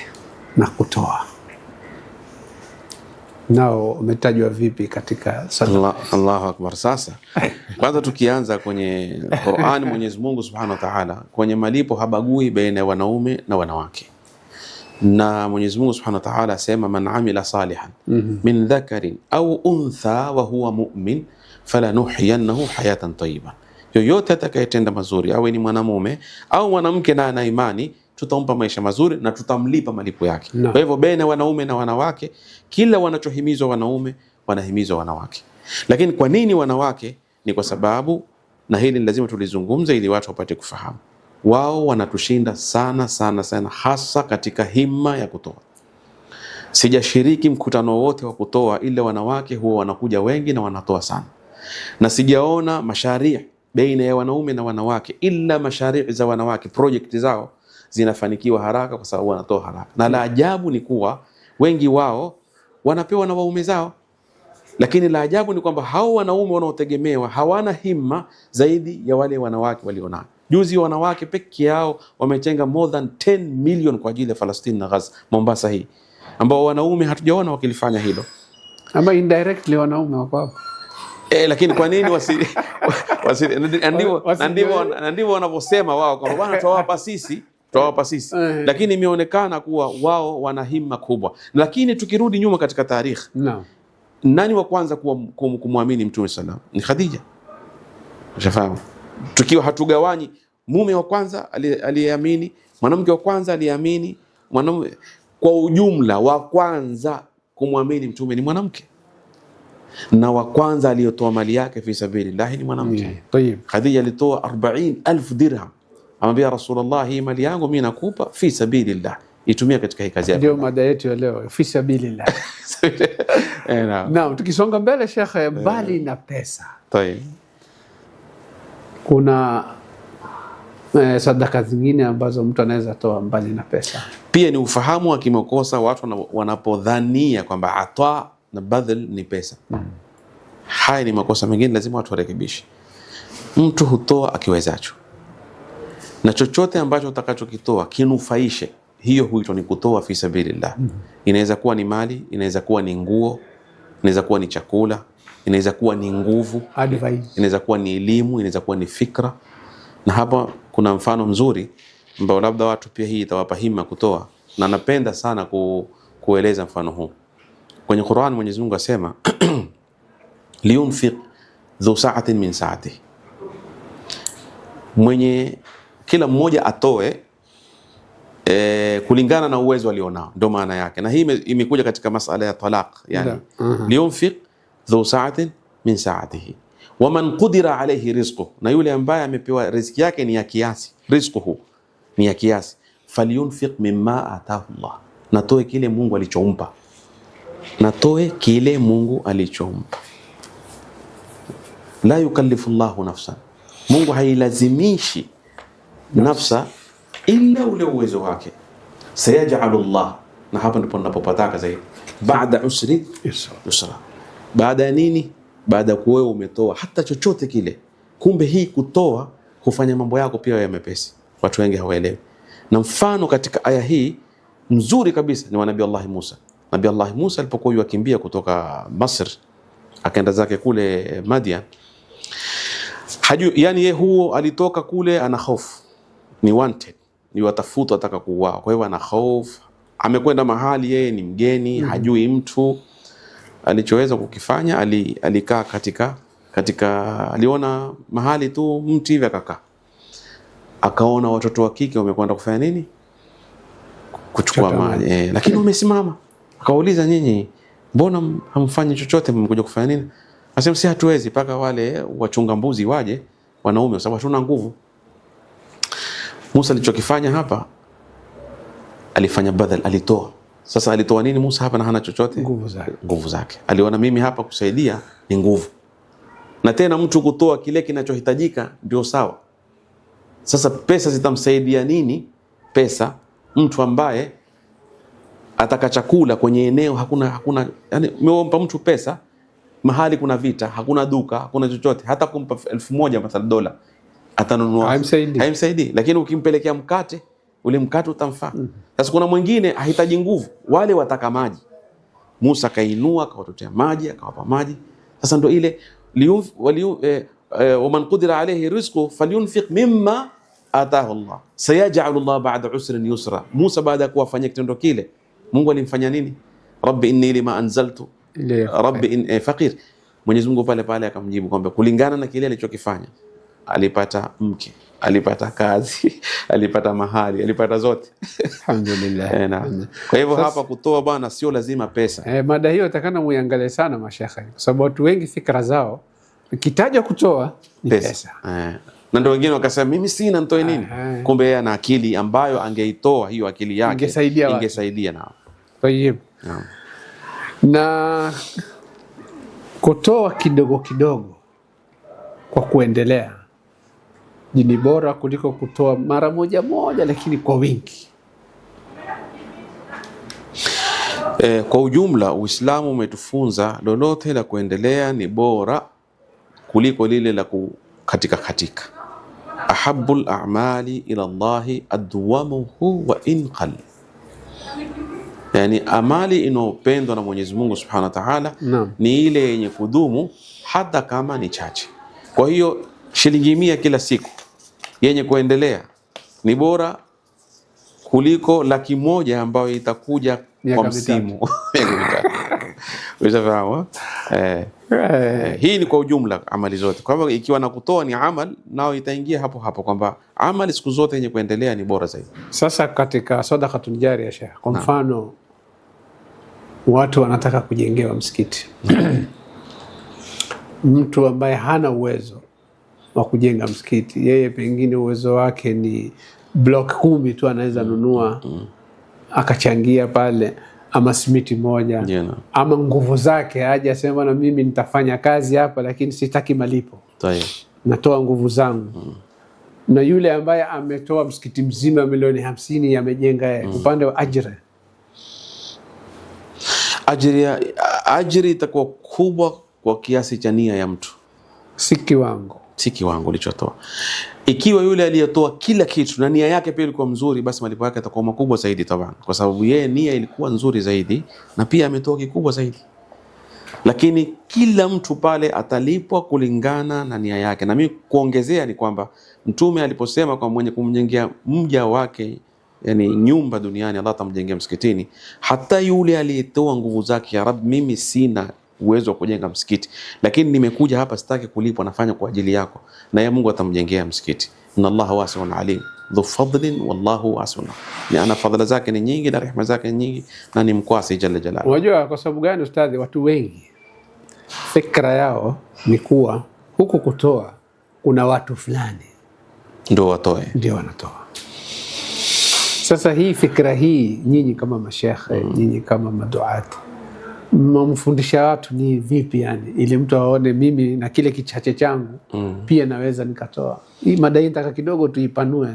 na kutoa. nao umetajwa vipi katika sadaka? Allahu akbar. Sasa kwanza tukianza kwenye Qur'an, Mwenyezi Mungu Subhanahu wa Ta'ala kwenye malipo habagui baina ya wanaume na wanawake, na Mwenyezi Mungu Subhanahu wa Ta'ala asema man amila salihan min dhakarin au untha wa huwa mu'min falanuhyiyannahu hayatan tayyiba, yoyote atakayetenda mazuri awe ni mwanamume au mwanamke na ana imani, tutampa maisha mazuri na tutamlipa malipo yake. Kwa hivyo baina wanaume na wanawake, kila wanachohimizwa wanaume wanahimizwa wanawake. Lakini kwa nini wanawake? Ni kwa sababu, na hili lazima tulizungumza ili watu wapate kufahamu, wao wanatushinda sana sana sana, hasa katika himma ya kutoa. Sijashiriki mkutano wote wa kutoa, ila wanawake huwa wanakuja wengi na wanatoa sana, na sijaona masharii baina ya wanaume na wanawake, ila masharii za wanawake, project zao zinafanikiwa haraka kwa sababu wanatoa haraka. Na la ajabu ni kuwa wengi wao wanapewa na waume zao, lakini la ajabu ni kwamba hao wanaume wanaotegemewa hawana himma zaidi ya wale wanawake walionao. Juzi wanawake peke yao wametenga more than 10 million kwa ajili ya Palestina na Gaza, Mombasa hii, ambao wanaume hatujaona wakilifanya hilo. Ama indirectly wanaume wako hapo. Lakini kwa nini ndivyo wanavyosema wao kwamba bwana tutawapa sisi, lakini imeonekana kuwa wao wana himma kubwa. Lakini tukirudi nyuma katika tarikhi, nani wa kwanza kumwamini Mtume sallallahu alayhi wasallam? Ni Khadija. Ushafahamu? Tukiwa hatugawanyi, mume wa kwanza aliyeamini, mwanamke wa kwanza aliyeamini, mwanamume kwa ujumla wa kwanza kumwamini Mtume ni mwanamke, na wa kwanza aliyotoa mali yake fi sabilillah ni mwanamke. Khadija alitoa 40,000 dirham, amwambia Rasulullah, hii mali yangu mimi nakupa fi sabilillah, itumia katika hii kazi yako. Ndio mada yetu ya leo, fi sabilillah. Naam, tukisonga mbele Sheikh, mbali na pesa, kuna sadaka zingine ambazo mtu anaweza toa mbali na pesa. Pia ni ufahamu wa kimakosa watu wanapodhania kwamba ata na badhal ni pesa. Haya ni makosa mengine, lazima watu warekebishe. Mtu hutoa akiwezacho, na chochote ambacho utakachokitoa kinufaishe, hiyo huitwa ni kutoa fi sabilillah. Inaweza kuwa ni mali, inaweza kuwa ni nguo, inaweza kuwa ni chakula, inaweza kuwa ni nguvu, inaweza kuwa ni elimu, inaweza kuwa ni fikra. Na hapa kuna mfano mzuri ambao labda watu pia hii itawapa hima kutoa, na napenda sana kueleza mfano huu. Kwenye Qur'an Mwenyezi Mungu asema liyunfiq dhu sa'atin min sa'atihi, mwenye kila mmoja atoe kulingana na uwezo alionao, ndio maana yake. Na hii imekuja katika masala ya talaq, yani liyunfiq dhu sa'atin min sa'atihi wa man qudira alayhi rizquhu, na yule ambaye amepewa riziki yake ni ya kiasi, rizquhu ni ya kiasi, falyunfiq mimma ataahu Allah, natoe kile Mungu alichompa, natoe kile Mungu alichompa. La yukallifu Allahu nafsan, Mungu hailazimishi nafsa illa ule uwezo wake. Sayaj'alu Allah, na hapa ndipo ninapopataka zaidi, baada usri yusra. Baada ya nini? Baada kuwe umetoa hata chochote kile. Kumbe hii kutoa hufanya mambo yako pia yawe mepesi. Watu wengi hawaelewi. Na mfano katika aya hii mzuri kabisa ni wa Nabii Allah Musa. Nabii Allah Musa alipokuwa yukimbia kutoka Misri akaenda zake kule Madian, yani yeye huo alitoka kule ana hofu, ni wanted, ni watafuta, ataka kuuawa. Kwa hivyo ana hofu, amekwenda mahali yeye ni mgeni, hajui mtu. Alichoweza kukifanya, alikaa katika aliona mahali tu mti hivi akakaa. Akaona watoto wa kike wamekwenda kufanya nini? Kuchukua mali. Lakini wamesimama. Akauliza, nyinyi mbona hamfanyi chochote, mmekuja kufanya nini? Asema si hatuwezi paka wale wachunga mbuzi waje wanaume, kwa sababu hatuna nguvu. Musa alichokifanya hapa, alifanya badal, alitoa. Sasa alitoa nini Musa hapa? Na hana chochote, nguvu zake. Aliona mimi hapa kusaidia ni nguvu, na tena mtu kutoa kile kinachohitajika ndio sawa. Sasa pesa zitamsaidia nini? Pesa, mtu ambaye ataka chakula kwenye eneo hakuna, yani umempa mtu pesa mahali kuna vita, hakuna duka, hakuna chochote, hata kumpa 1000 mathalan dola atanunua, haimsaidii. Lakini ukimpelekea mkate, ule mkate utamfaa. Sasa kuna mwingine hahitaji nguvu, wale wataka maji. Musa akainua akawatotea maji akawapa maji. Sasa ndo ile waman qudira alayhi rizquhu falyunfiq mimma ataahu Allah sayaj'alu Allah ba'da usrin yusra. Musa baada ya kuwafanyia kitendo kile, Mungu alimfanya nini? Rabbi inni lima anzaltu rabbi in faqir. Mwenyezi Mungu pale pale akamjibu kwamba kulingana na kile alichokifanya, alipata mke, alipata kazi, alipata mahali, alipata zote. Alhamdulillah. Kwa hivyo hapa kutoa bwana sio lazima pesa. Mada hiyo takana muiangalie sana mashekhe, kwa sababu watu wengi fikra zao ikitaja kutoa ni pesa. Na ndio wengine wakasema mimi sina, nitoe nini? Kumbe yeye ana akili ambayo angeitoa hiyo akili yake ingesaidia nao. Tayeb. Na kutoa kidogo kidogo kwa kuendelea ni bora kuliko kutoa mara moja moja lakini kwa wingi. Kwa ujumla Uislamu umetufunza lolote la kuendelea ni bora kuliko lile la katika. Ahabbul a'mali ila Allahi adwamuhu wa in qall. Yani amali inopendwa na Mwenyezi Mungu Subhanahu wa Ta'ala ni ile yenye kudumu hata kama ni chache. Kwa hiyo shilingi 100 kila siku yenye kuendelea ni bora kuliko 100,000 ambayo itakuja kwa msimu. Unafahamu? Hii ni kwa ujumla amali zote. Kwa hivyo ikiwa na kutoa ni amal, nao itaingia hapo hapo kwamba amali siku zote yenye kuendelea ni bora zaidi. Sasa katika sadaqatul jariya Sheikh, kwa mfano watu wanataka kujengewa msikiti. Mtu ambaye hana uwezo wa kujenga msikiti, yeye pengine uwezo wake ni block 10 tu anaweza nunua akachangia pale, ama simiti moja ama nguvu zake aje asema na mimi nitafanya kazi hapa lakini sitaki malipo. Natoa nguvu zangu. Na yule ambaye ametoa msikiti mzima milioni 50 amejenga upande wa ajiri itakuwa kubwa kwa kiasi cha nia ya mtu, si kiwango ulichotoa. Ikiwa yule aliyetoa kila kitu na nia yake pia ilikuwa mzuri, basi malipo yake yatakuwa makubwa zaidi taban, kwa sababu yeye nia ilikuwa nzuri zaidi na pia ametoa kikubwa zaidi. Lakini kila mtu pale atalipwa kulingana na nia yake. Na mimi kuongezea ni kwamba Mtume aliposema kwa mwenye kumjengea mja wake yani nyumba duniani, Allah atamjengea msikitini. Hata yule aliyetoa nguvu zake, ya Rabbi, mimi sina uwezo wa kujenga msikiti lakini nimekuja hapa sitaki kulipwa, nafanya kwa ajili yako, na ya Mungu atamjengea msikiti. Inna Allaha wasi'un alim dhu fadlin wallahu wasi'un. Ni ana fadhila zake ni nyingi na rehema zake ni nyingi na ni mkwasi jalla jalaluhu. Unajua kwa sababu gani ustadhi? Watu wengi fikra yao ni kuwa huku kutoa kuna watu fulani ndio watoe, ndio wanatoa. Sasa hii fikra hii, nyinyi kama mashekhe, nyinyi kama maduati, mfundisha watu ni vipi yani, ili mtu aone mimi na kile kichache changu pia naweza nikatoa. Hii mada hii nataka kidogo tuipanue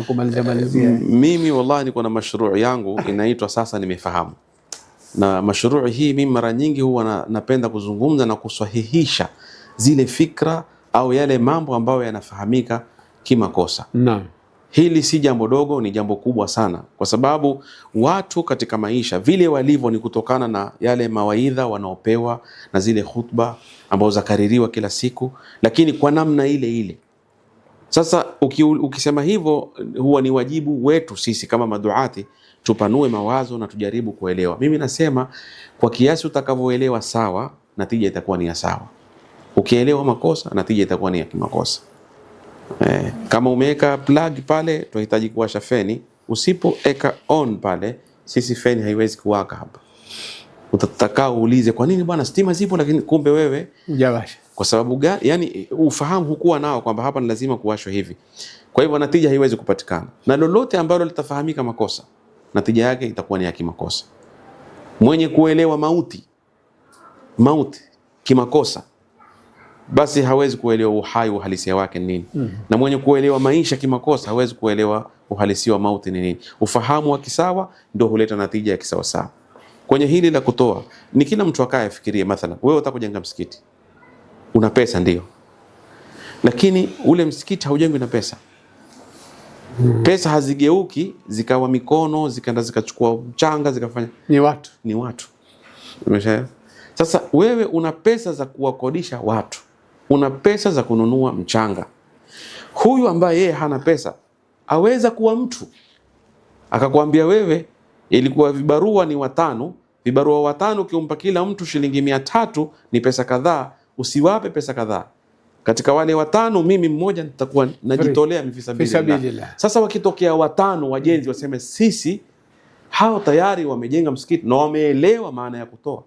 kumalizia. Mimi wallahi niko na mashruu yangu inaitwa Sasa Nimefahamu. Na mashruu hii mimi mara nyingi huwa napenda kuzungumza na kusahihisha zile fikra au yale mambo ambayo yanafahamika kimakosa. Naam. Hili si jambo dogo, ni jambo kubwa sana, kwa sababu watu katika maisha vile walivyo ni kutokana na yale mawaidha wanaopewa na zile khutba ambazo zakaririwa kila siku, lakini kwa namna ile ile. Sasa ukisema hivyo, huwa ni wajibu wetu sisi kama maduati tupanue mawazo na tujaribu kuelewa. Mimi nasema kwa kiasi utakavyoelewa sawa, natija itakuwa ni ya sawa. Ukielewa makosa, natija itakuwa ni ya kimakosa. Kama umeweka plug pale, tunahitaji kuwasha feni. Usipoeka on pale, sisi feni haiwezi kuwaka hapa. Utataka uulize kwa nini bwana stima zipo lakini kumbe wewe hujawasha. Kwa sababu gani? Yani ufahamu hukuwa nao kwamba hapa ni lazima kuwashwa hivi. Kwa hivyo natija haiwezi kupatikana. Na lolote ambalo litafahamika makosa, natija yake itakuwa ni ya kimakosa. Mwenye kuelewa mauti kimakosa, basi hawezi kuelewa uhai uhalisia wake nini. Na mwenye kuelewa maisha kimakosa hawezi kuelewa uhalisia wa mauti ni nini. Ufahamu wa kisawa ndio huleta natija ya kisawa sawa. Kwenye hili la kutoa, ni kila mtu akae afikirie. Mathalan wewe unataka kujenga msikiti, una pesa ndio, lakini ule msikiti haujengwi na pesa. Pesa hazigeuki zikawa mikono zikaenda zikachukua mchanga zikafanya. Ni watu. Umeshaelewa? Sasa wewe una pesa za kuwakodisha watu, una pesa za kununua mchanga. Huyu ambaye yeye hana pesa aweza kuwa mtu akakwambia wewe, ilikuwa vibarua ni 5, vibarua 5 ukimpa kila mtu shilingi 300 ni pesa kadhaa, usiwape pesa kadhaa. Katika wale 5 mimi mmoja nitakuwa najitolea mifisabilillah. Sasa wakitokea 5 wajenzi waseme sisi, hao tayari wamejenga msikiti na wameelewa maana ya kutoa,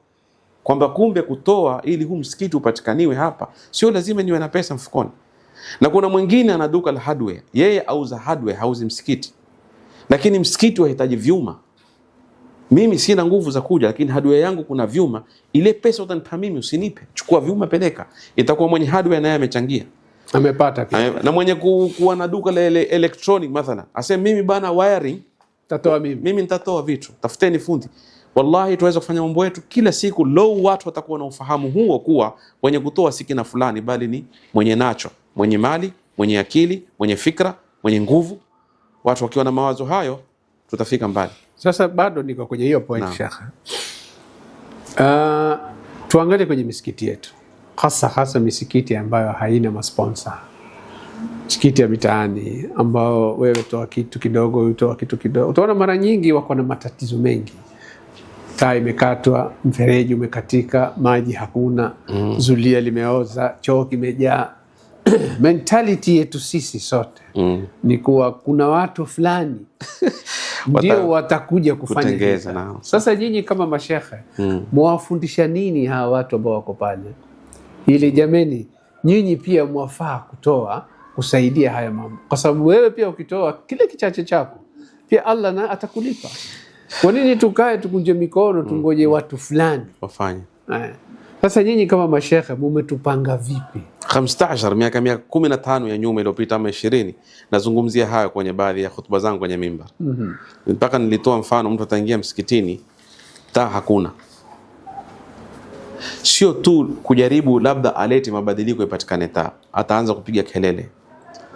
kwamba kumbe kutoa ili huu msikiti upatikaniwe hapa sio lazima niwe na pesa mfukoni. Na kuna mwingine ana duka la hardware, yeye auza hardware, hauzi msikiti, lakini msikiti wahitaji vyuma. Mimi sina nguvu za kuja, lakini hardware yangu kuna vyuma, ile pesa utanipa mimi usinipe, chukua vyuma peleka. Itakuwa mwenye hardware naye amechangia, amepata pia. Na mwenye kuwa na duka la electronic mathalan aseme mimi bana wiring tatoa mimi nitatoa vitu, tafuteni fundi. Wallahi tuweza kufanya mambo yetu kila siku low, watu watakuwa na ufahamu huo kuwa mwenye kutoa si kina fulani, bali ni mwenye nacho, mwenye mali, mwenye akili, mwenye fikra, mwenye nguvu. Watu wakiwa na mawazo hayo tutafika mbali. Sasa bado niko kwenye hiyo point Sheikh. Tuangalie kwenye misikiti yetu, hasa misikiti ambayo haina masponsor, misikiti ya mitaani ambao wewe toa kitu kidogo, utoa kitu kidogo. Utaona mara nyingi wako na matatizo mengi. Taa imekatwa, mfereji umekatika, maji hakuna, zulia limeoza, choo kimejaa. Mentality yetu sisi sote ni kuwa kuna watu fulani ndio watakuja kufanya hivi. Sasa nyinyi kama mashekhe mwafundisha nini hawa watu ambao wako pale, ili jameni nyinyi pia mwafaa kutoa kusaidia haya mambo, kwa sababu wewe pia ukitoa kile kichache chako pia Allah na atakulipa. Kwa nini tukae tukunje mikono tungoje watu fulani wafanye? Sasa nyinyi kama mashekhe mumetupanga vipi? 15 miaka 15 ya nyuma iliyopita ama 20, nazungumzia hayo kwenye baadhi ya hutuba zangu kwenye mimbar. Mpaka nilitoa mfano, mtu ataingia msikitini, taa hakuna. Sio tu kujaribu labda alete mabadiliko ipatikane taa, ataanza kupiga kelele,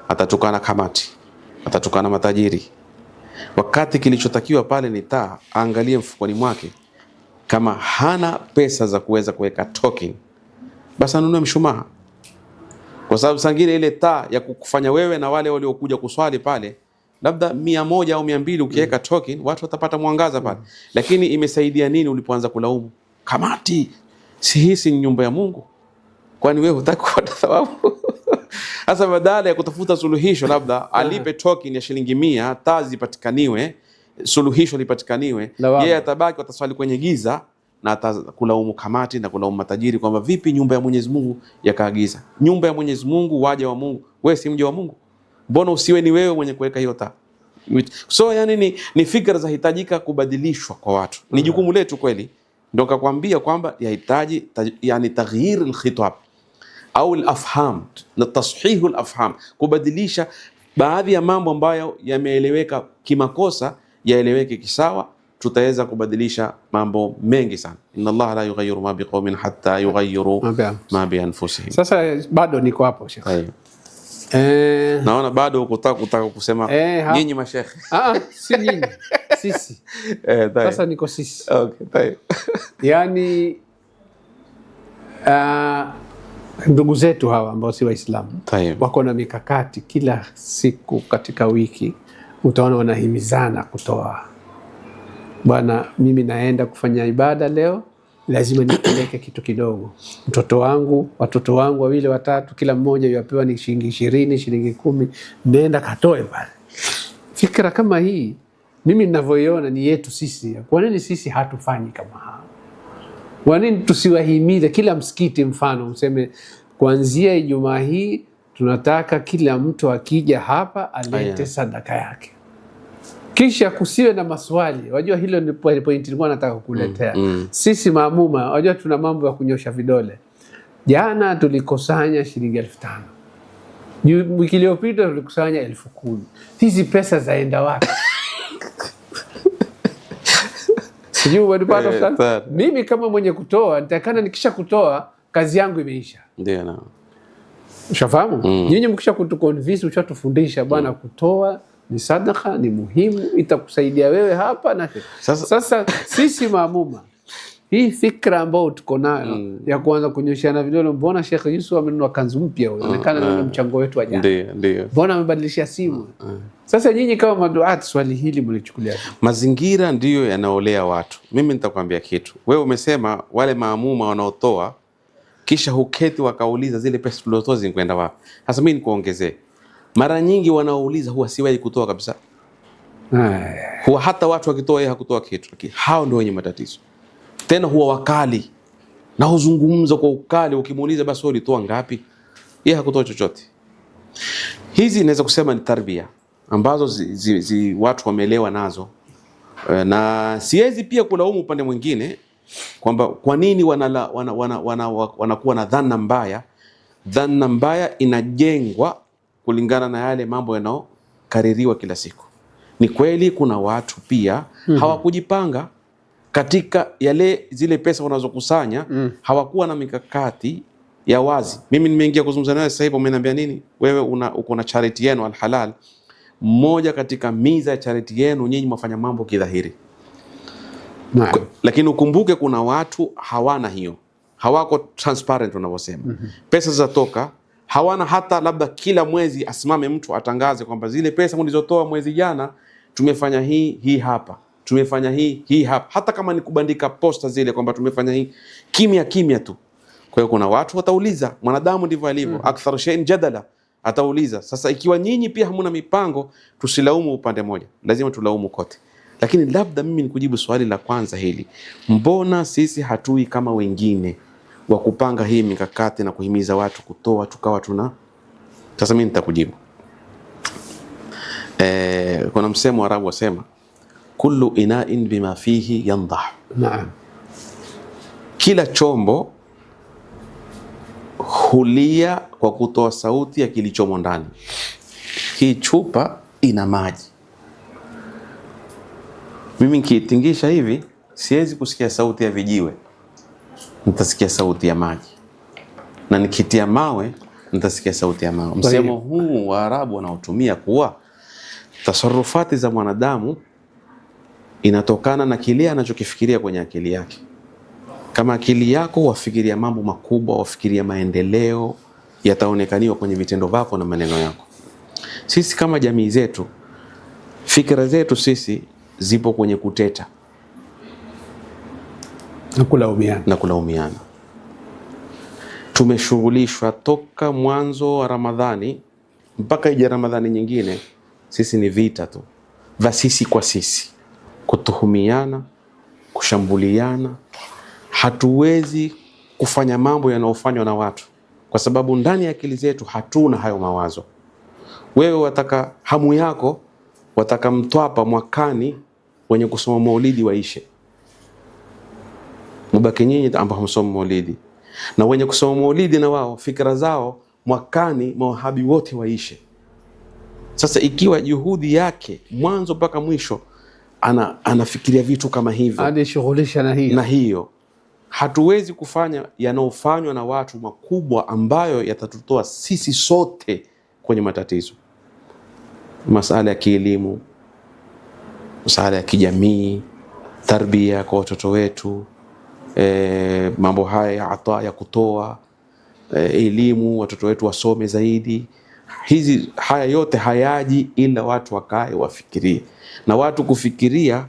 atatukana kamati, atatukana matajiri. Wakati kilichotakiwa pale ni taa, aangalie mfukoni mwake, kama hana pesa za kuweza kuweka token, basi anunue mshumaa. Kwa sababu sangine ile taa ya kukufanya wewe na wale waliokuja kuswali pale labda 100 au 200, ukiweka token watu watapata mwangaza pale. Lakini imesaidia nini ulipoanza kulaumu kamati? Si hii si nyumba ya Mungu? Kwani wewe hutaki kupata thawabu? Sasa badala ya kutafuta suluhisho, labda alipe token ya shilingi 100, taa zipatikaniwe, suluhisho lipatikaniwe, yeye atabaki wataswali kwenye giza na atakulaumu kamati na kulaumu matajiri kwamba vipi nyumba ya Mwenyezi Mungu yakaagiza. Nyumba ya Mwenyezi Mungu, waja wa Mungu, wewe si mja wa Mungu? Mbona usiwe ni wewe mwenye kuweka hiyo taa? So yani ni fikra za hitajika kubadilishwa kwa watu. Ni jukumu letu kweli. Ndio kakwambia kwamba yahitaji yani taghyir al-khitab au al-afham na tashihu al-afham, kubadilisha baadhi ya mambo ambayo yameeleweka kimakosa yaeleweke kisawa. Tutaweza kubadilisha mambo mengi sana. Inna Allah la yughayyiru ma biqaumin hatta yughayyiru ma bi anfusihim. Sasa bado niko hapo Sheikh. Naona bado kutaka kusema nyinyi mashekhe. Si nyinyi, sisi. Sasa niko sisi. Okay, tayeb. Yani ndugu zetu hawa ambao si Waislamu wako na mikakati kila siku katika wiki, utaona wanahimizana kutoa. Bwana, mimi naenda kufanya ibada leo, lazima nipeleke kitu kidogo. Mtoto wangu, watoto wangu 2 watatu, kila mmoja yapewa ni shilingi 20, shilingi 10, nenda katoe pale. Fikra kama hii mimi ninavyoiona ni yetu sisi. Kwa nini sisi hatufanyi kama hao? Kwa nini tusiwahimize kila msikiti, mfano mseme kuanzia Ijumaa hii tunataka kila mtu akija hapa alete sadaka yake. Kisha kusiwe na maswali. Wajua hilo ni point nilikuwa nataka kukuletea. Sisi maamuma, wajua tuna mambo ya kunyosha vidole. Jana tulikusanya shilingi 5,000. Wiki iliyopita tulikusanya 10,000. Hizi pesa zaenda wapi? Sijui wadipata sana. Mimi kama mwenye kutoa, nitakana nikisha kutoa kazi yangu imeisha. Ndio na. Ushafahamu? Nyinyi mkisha kutuconvince, ushatufundisha bwana kutoa ni sadaka, ni muhimu, itakusaidia wewe hapa na sasa sisi maamuma hii fikra ambayo tuko nayo ya kuanza kunyoshana vidole, mbona Sheikh Yusuf amenunua kanzu mpya, inaonekana ni mchango wetu wa jana, ndio mbona amebadilisha simu. Sasa nyinyi kama maduati, swali hili mlichukulia? Mazingira ndiyo yanaolea watu. Mimi nitakwambia kitu, wewe umesema wale maamuma wanaotoa kisha huketi wakauliza zile pesa tulizotoa zinakwenda wapi. Sasa mimi nikuongezee, mara nyingi wanaouliza huwa siwahi kutoa kabisa. Huwa hata watu wakitoa yeye hakutoa kitu. Hao ndio wenye matatizo. Tena huwa wakali na huzungumza kwa ukali. Ukimuuliza basi wewe ulitoa ngapi, yeye hakutoa chochote. Hizi inaweza kusema ni tarbia ambazo watu wameelewa nazo, na siwezi pia kulaumu upande mwingine kwamba kwa nini wanakuwa na dhana mbaya. Dhana mbaya inajengwa kulingana na yale mambo yanayokaririwa kila siku. Ni kweli kuna watu pia hawakujipanga katika zile pesa wanazokusanya, hawakuwa na mikakati ya wazi. Mimi nimeingia kuzungumza nawe sasa hivi, umeniambia nini? Wewe uko na charity yenu Al Halal. Mmoja katika miza ya charity yenu, nyinyi mfanya mambo kidhahiri. Lakini ukumbuke kuna watu hawana hiyo, hawako transparent unavyosema. Pesa zatoka, hawana hata labda kila mwezi asimame mtu atangaze kwamba zile pesa mlizotoa mwezi jana tumefanya hii hapa, tumefanya hii hapa, hata kama ni kubandika posta zile kwamba tumefanya hii, kimya tu. Kwa hiyo kuna watu watauliza, mwanadamu ndivyo alivyo, akthar shay'in jadala, atauliza. Sasa ikiwa nyinyi pia hamuna mipango, tusilaumu upande moja, lazima tulaumu kote. Lakini labda mimi nikujibu swali la kwanza hili, mbona sisi hatui kama wengine wa kupanga hii mikakati na kuhimiza watu kutoa, tukawa tuna. Sasa mimi nitakujibu. Kuna msemo Arabu wasema kullu ina'in bima fihi yandah. Naam. Kila chombo hulia kwa kutoa sauti ya kilichomo ndani. Hii chupa ina maji. Mimi nikiitingisha hivi siwezi kusikia sauti ya vijiwe, nitasikia sauti ya maji. Na nikitia mawe nitasikia sauti ya mawe. Msemo huu wa Arabu wanaotumia kuwa tasarufati za mwanadamu inatokana na kile anachokifikiria kwenye akili yake. Kama akili yako wafikiria mambo makubwa, wafikiria maendeleo, yataonekaniwa kwenye vitendo vyako na maneno yako. Sisi kama jamii zetu, fikra zetu sisi zipo kwenye kuteta na kulaumiana. Tumeshughulishwa toka mwanzo wa Ramadhani mpaka ije Ramadhani nyingine, sisi ni vita tu vya sisi kwa sisi, kutuhumiana, kushambuliana. Hatuwezi kufanya mambo yanayofanywa na watu kwa sababu ndani ya akili zetu hatuna hayo mawazo. Wewe wataka hamu yako, wataka Mtwapa mwakani wenye kusoma maulidi waishe, mubaki nyinyi ambao hamsomi maulidi, na wenye kusoma maulidi na wao fikra zao mwakani mawahabi wote waishe. Sasa ikiwa juhudi yake mwanzo mpaka mwisho anafikiria vitu kama hivyo, anajishughulisha na hiyo, hatuwezi kufanya yanayofanywa na watu makubwa ambayo yatatutoa sisi sote kwenye matatizo. Masala ya kielimu, masala ya kijamii, tarbia kwa watoto wetu, mambo haya ya ata ya kutoa elimu, watoto wetu wasome zaidi. Haya yote hayaji ila watu wakae wafikirie, na watu kufikiria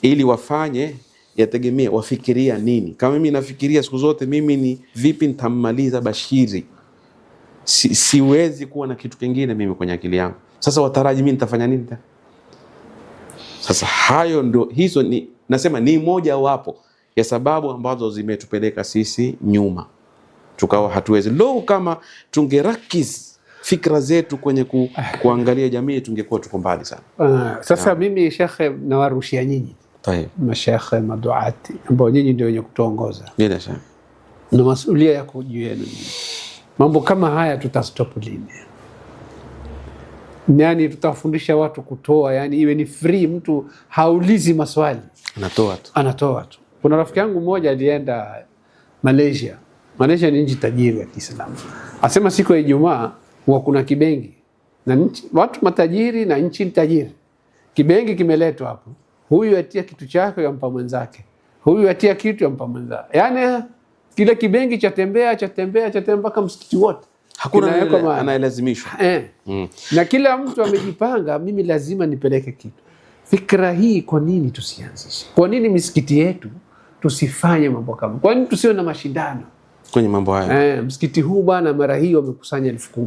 ili wafanye yategemea wafikiria nini. Kama mimi nafikiria siku zote mimi ni vipi nitammaliza Bashiri, siwezi kuwa na kitu kingine mimi kwenye akili yangu. Sasa wataraji mimi nitafanya nini? Sasa hayo ndo, hizo ni nasema ni moja wapo ya sababu ambazo zimetupeleka sisi nyuma, tukawa hatuwezi. Leo kama tungerakiz fikra zetu kwenye kuangalia jamii, tungekuwa tuko mbali sana. Sasa mimi shekhe, nawarushia nyinyi mashekhe maduati ambao nyinyi ndio wenye kutuongoza, bila shaka na masuala yako juu yenu. Mambo kama haya tutastop lini? Yani tutafundisha watu kutoa, yani iwe ni free, mtu haulizi maswali, anatoa tu. Kuna rafiki yangu mmoja alienda Malaysia. Malaysia ni nchi tajiri ya Kiislamu. Asema siku ya Ijumaa huwa kuna kibengi na watu matajiri na nchi tajiri. Kibengi kimeletwa hapo. Huyu atia kitu chake yampa mwenzake. huyu atia kitu ampa mwenzake. Yani kile kibengi chatembea mpaka msikiti wote, hakuna anaelazimishwa. Na kila mtu amejipanga, mimi lazima nipeleke kitu. Fikra hii kwa nini tusianzishe? Kwa nini misikiti yetu tusifanye mambo kama? Kwa nini tusiwe na mashindano kwenye mambo haya? Msikiti huu bwana, mara hii wamekusanya 10,000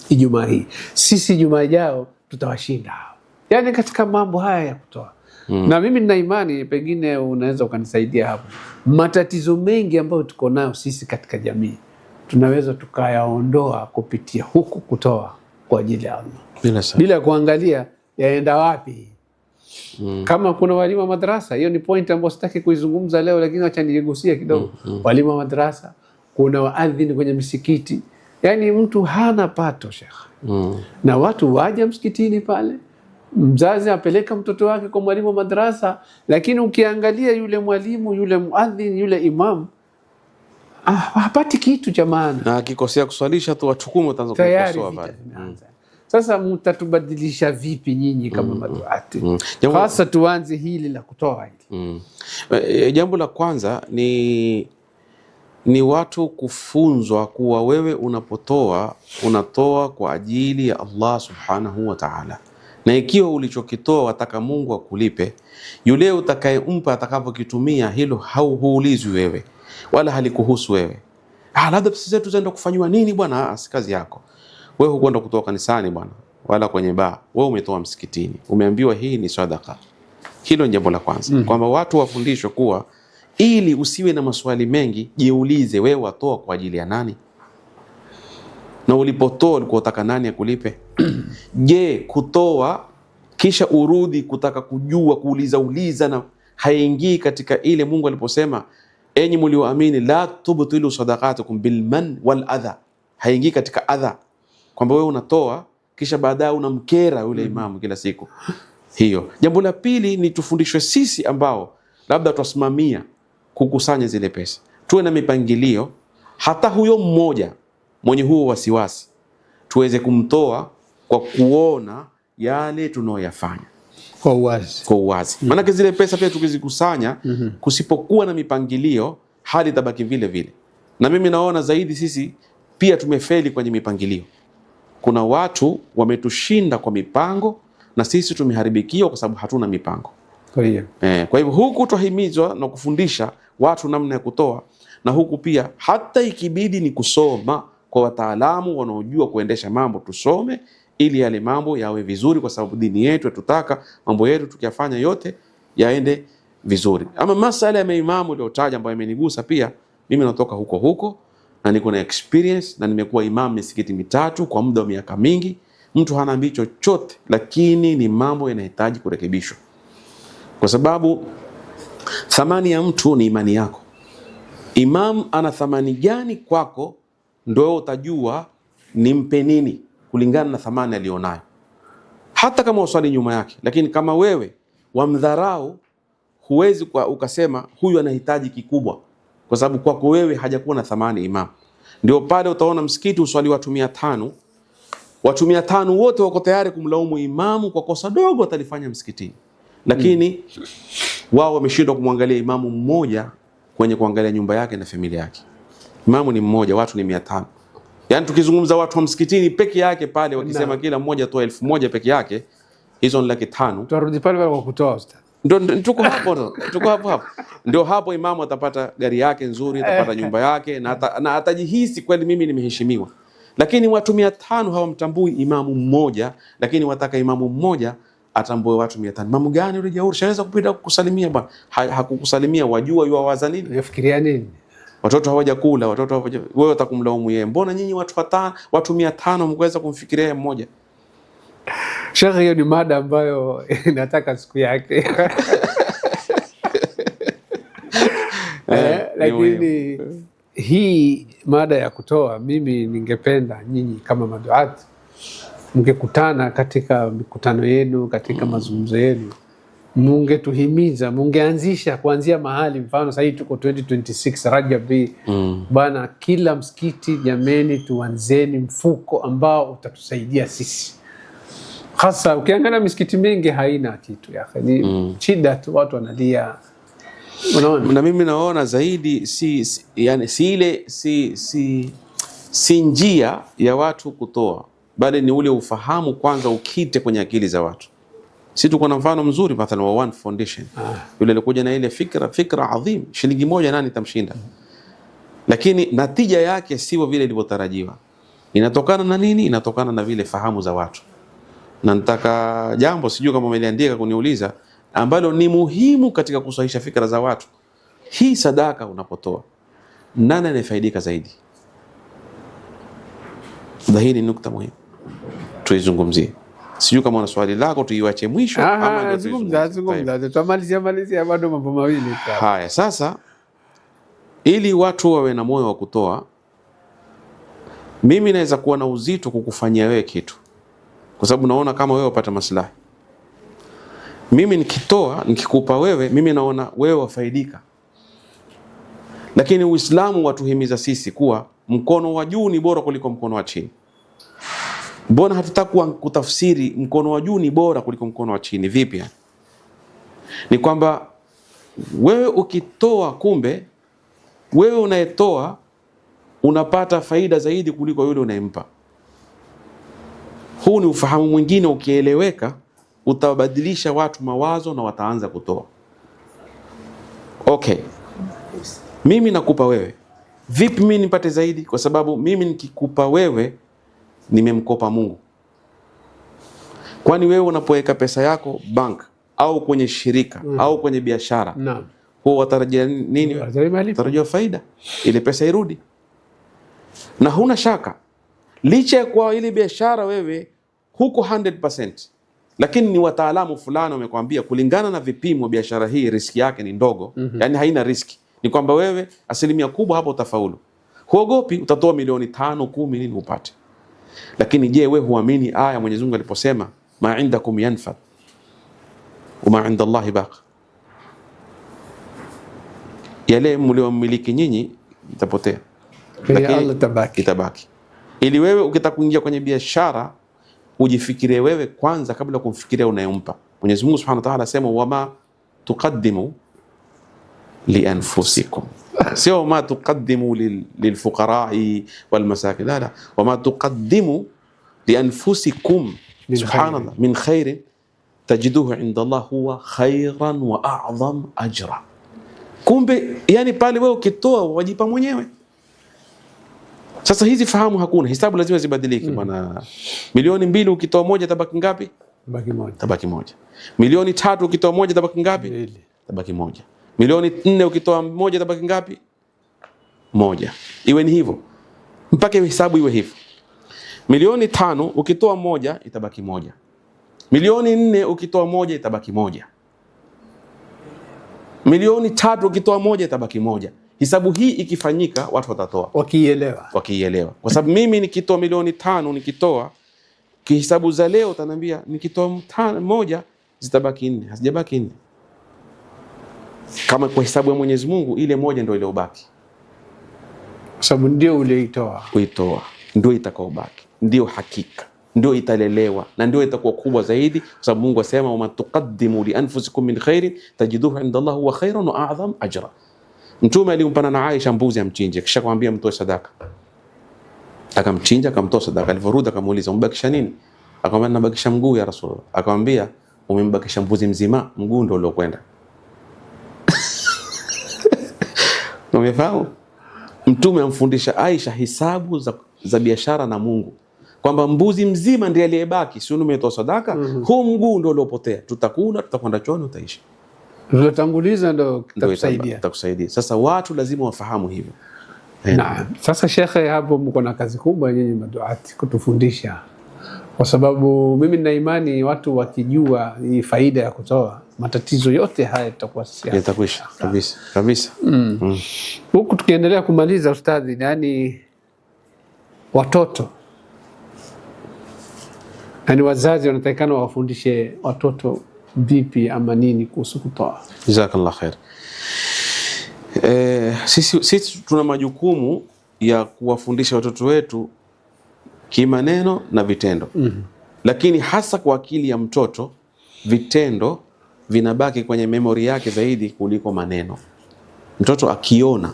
Ijumaa hii, sisi Ijumaa ijao tutawashinda hao. Yani katika mambo haya ya kutoa. Na mimi nina imani, pengine unaweza ukanisaidia hapo, matatizo mengi ambayo tuko nayo sisi katika jamii tunaweza tukayaondoa kupitia huku kutoa kwa ajili ya Allah, bila kuangalia yaenda wapi. Kama kuna walimu wa madrasa, hiyo ni point ambayo sitaki kuizungumza leo, lakini acha nigusie kidogo. Walimu wa madrasa, kuna waadhini kwenye misikiti, yani mtu hana pato shekha, na watu waje msikitini pale, mzazi apeleka mtoto wake kwa mwalimu wa madrasa, lakini ukiangalia yule mwalimu, yule muadhin, yule imam hapati kitu cha maana, na akikosea kuswalisha tu wachukumu utaanza kukosoa pale. Sasa mtatubadilisha vipi nyinyi kama maduati? Hasa tuanze hili la kutoa hili. Jambo la kwanza ni watu kufunzwa kuwa wewe unapotoa unatoa kwa ajili ya Allah subhanahu wa ta'ala, na ikiwa ulichokitoa wataka Mungu akulipe, yule utakayempa atakapokitumia hilo huulizwi wewe wala halikuhusu wewe. Labda pesa zetu zaenda kufanywa nini bwana? Si kazi yako wewe. Hukwenda kutoa kanisani bwana, wala kwenye baa. Wewe umetoa msikitini, umeambiwa hii ni sadaka. Hilo ni jambo la kwanza, kwamba watu wafundishwe kuwa ili usiwe na maswali mengi, jiulize wewe watoa kwa ajili ya nani, na ulipotoa ulikuwa unataka nani akulipe? Je, kutoa kisha urudi kutaka kujua, kuuliza na haingii katika ile Mungu aliposema enyi mlioamini la tubtilu sadaqatukum bilman wal adha, haingii katika adha, kwamba wewe unatoa kisha baadaye unamkera yule imamu kila siku. Hiyo jambo la pili ni tufundishwe sisi ambao labda tusimamia kukusanya zile pesa, tuwe na mipangilio, hata huyo mmoja mwenye huo wasiwasi tuweze kumtoa kwa kuona yale tunayoyafanya kwa uwazi. Maana zile pesa pia tukizikusanya kusipokuwa na mipangilio, hali itabaki vile vile. Na mimi naona zaidi sisi pia tumefeli kwenye mipangilio. Kuna watu wametushinda kwa mipango na sisi tumeharibikiwa kwa sababu hatuna mipango. Kwa hivyo huku tuhimizwa na kufundisha watu namna ya kutoa, na huku pia hata ikibidi ni kusoma kwa wataalamu wanaojua kuendesha mambo, tusome ili yale mambo yawe vizuri, kwa sababu dini yetu tutaka mambo yetu tukiyafanya yote yaende vizuri. Ama masala ya imamu uliotaja ambayo imenigusa pia, mimi natoka huko na niko na experience na nimekuwa imam misikiti 3 kwa muda wa miaka mingi. Mtu hana ambi chochote, lakini ni mambo yanahitaji kurekebishwa, kwa sababu thamani ya mtu ni imani yako. Imam ana thamani gani kwako, ndio utajua nimpe nini kulingana na thamani alionayo, hata kama uswali nyuma yake. Lakini kama wewe wamdharau, huwezi ukasema huyu anahitaji kikubwa, kwa sababu kwako wewe hajakuwa na thamani imam. Ndio pale utaona msikiti uswali watu 500, watu 500 wote wako tayari kumlaumu imamu kwa kosa dogo atalifanya msikitini, lakini wao wameshindwa kumwangalia imamu mmoja kwenye kuangalia nyumba yake na familia yake. Imamu ni mmoja, watu ni 500. Yani tukizungumza watu wa msikitini peke yake pale, wakisema kila mmoja toa 1000 peke yake, hizo ni 500. Tutarudi pale kwa kutoa ustaz. Ndio tuko hapo. Ndio hapo imamu atapata gari yake nzuri, atapata nyumba yake na atajihisi kweli mimi nimeheshimiwa. Lakini watu 500 hawamtambui imamu mmoja, lakini wataka imamu mmoja atambue watu 500. Imamu gani yule jeuri, shaweza kupita kukusalimia bwana, hakukusalimia, wajua yuawaza nini, unafikiria nini? Watoto hawajakula, wewe utakumlaumu yeye. Mbona nyinyi watu 500 mkweza kumfikiria yeye mmoja? Sheikh, hiyo ni mada ambayo nataka siku yake. Lakini hii mada ya kutoa, mimi ningependa nyinyi kama maduati mngekutana katika mikutano yenu, katika mazungumzo yenu, mungetuhimiza, mungeanzisha kuanzia mahali. Mfano sasa hivi tuko 2026 Rajab bana, kila msikiti jameni, tuanzeni mfuko ambao utatusaidia sisi. Hasa ukiangalia misikiti mingi haina kitu ya ni shida tu, watu wanalia Unaona? Na mimi naona zaidi yani si njia ya watu kutoa, bali ni ule ufahamu kwanza ukite kwenye akili za watu. Si tuko na mfano mzuri mathalan wa One Foundation. Yule alikuja na ile fikra adhim, shilingi moja nani tamshinda? Lakini natija yake sio vile ilivyotarajiwa. Inatokana na nini? Inatokana na vile fahamu za watu. Na nataka jambo, sijui kama umeliandika kuniuliza, ambalo ni muhimu katika kusahihisha fikra za watu. Hii sadaka unapotoa, nani anafaidika zaidi? Hii ni nukta muhimu tuizungumzie. Sijui kama una swali lako tuiwache mwisho ama zungumza. Tumalizia bado mambo mawili. Haya, sasa ili watu wawe na moyo wa kutoa, mimi naweza kuwa na uzito kukufanyia wewe kitu, kwa sababu naona kama wewe upata maslahi. Mimi nikitoa, nikikupa wewe, mimi naona wewe wafaidika. Lakini Uislamu watuhimiza sisi kuwa mkono wa juu ni bora kuliko mkono wa chini. Mbona hatutakuwa kutafsiri mkono wa juu ni bora kuliko mkono wa chini? Vipi? Ni kwamba wewe ukitoa, kumbe wewe unayetoa unapata faida zaidi kuliko yule unayempa. Huu ni ufahamu mwingine, ukieleweka utabadilisha watu mawazo na wataanza kutoa. Okay, mimi nakupa wewe, vipi mimi nipate zaidi? Kwa sababu mimi nikikupa wewe nimemkopa Mungu. Kwani wewe unapoweka pesa yako bank au kwenye shirika au kwenye biashara, huwa watarajia nini? Watarajia faida, ile pesa irudi. Na huna shaka, licha ya kwa ile biashara wewe huko 100%, lakini ni wataalamu fulani wamekwambia kulingana na vipimo biashara hii riski yake ni ndogo, yani haina riski. Ni kwamba wewe asilimia kubwa hapo utafaulu. Huogopi, utatoa milioni 5, 10 nini upate. Lakini je, wewe huamini aya Mwenyezi Mungu aliposema ma indakum yanfad wa ma inda Allahi baq? Yale mliomiliki nyinyi itapotea, lakini itabaki. Ili wewe ukitaka kuingia kwenye biashara ujifikirie wewe kwanza kabla kumfikiria unayempa. Mwenyezi Mungu Subhanahu wa Ta'ala asema wama tuqaddimu li anfusikum, sio ma tuqaddimu lilfuqara'i wal masakin, la wama tuqaddimu li anfusikum subhanallah min khairin tajiduhu inda Allah huwa khairan wa a'zam ajra. Kumbe yani pale wewe ukitoa wajipa mwenyewe. Sasa hizi fahamu hakuna, hisabu lazima zibadilike bwana. Milioni 2 ukitoa moja tabaki ngapi? Tabaki moja. Milioni 3 ukitoa moja tabaki ngapi? Tabaki moja. Milioni 4 ukitoa moja tabaki ngapi? Moja. Iwe ni hivyo mpaka hisabu iwe hivyo. Milioni 5 ukitoa moja itabaki moja. Milioni 4 ukitoa moja itabaki moja. Milioni 3 ukitoa moja itabaki moja. Hisabu hii ikifanyika watu watatoa wakielewa. Kwa sababu mimi nikitoa milioni 5 nikitoa kihisabu za leo utaniambia nikitoa moja zitabaki 4, hazijabaki 4. Kama kwa hisabu ya Mwenyezi Mungu ile moja ndio iliyobaki. Kwa sababu ndio ulioitoa. Ndio itakaobaki. Ndio hakika. Ndio italelewa na ndio itakuwa kubwa zaidi, kwa sababu Mungu asema wama tuqaddimu li anfusikum min khairin tajiduhu inda Allah huwa khairan wa a'zam ajra. Mtume alimpana na Aisha mbuzi amchinje, kisha kumwambia mtoe sadaka. Akamchinja, akamtoa sadaka. Alivorudi akamuuliza umbakisha nini? Akamwambia nabakisha mguu ya Rasulullah. Akamwambia umembakisha mbuzi mzima, mguu ndio uliokwenda. Umefahamu? Mtume amfundisha Aisha hisabu za biashara na Mungu, kwamba mbuzi mzima ndiye aliyebaki, si umetoa sadaka, huu mguu ndio uliopotea. Tutakula, tutakwenda chooni, utaishi. Tutanguliza ndio kitakusaidia. Sasa watu lazima wafahamu hivyo. Naam. Sasa shekhe, hapo mko na kazi kubwa nyinyi maduati kutufundisha, kwa sababu mimi nina imani watu wakijua hii faida ya kutoa, matatizo yote haya yatakwisha kabisa. Huku tukiendelea kumaliza ustadhi, yani watoto, yani wazazi wanatakikana wafundishe watoto vipi ama nini kuhusu kutoa? Jazakallah khair. Sisi tuna majukumu ya kuwafundisha watoto wetu kimaneno na vitendo. Lakini hasa kwa akili ya mtoto vitendo vinabaki kwenye memori yake zaidi kuliko maneno. Mtoto akiona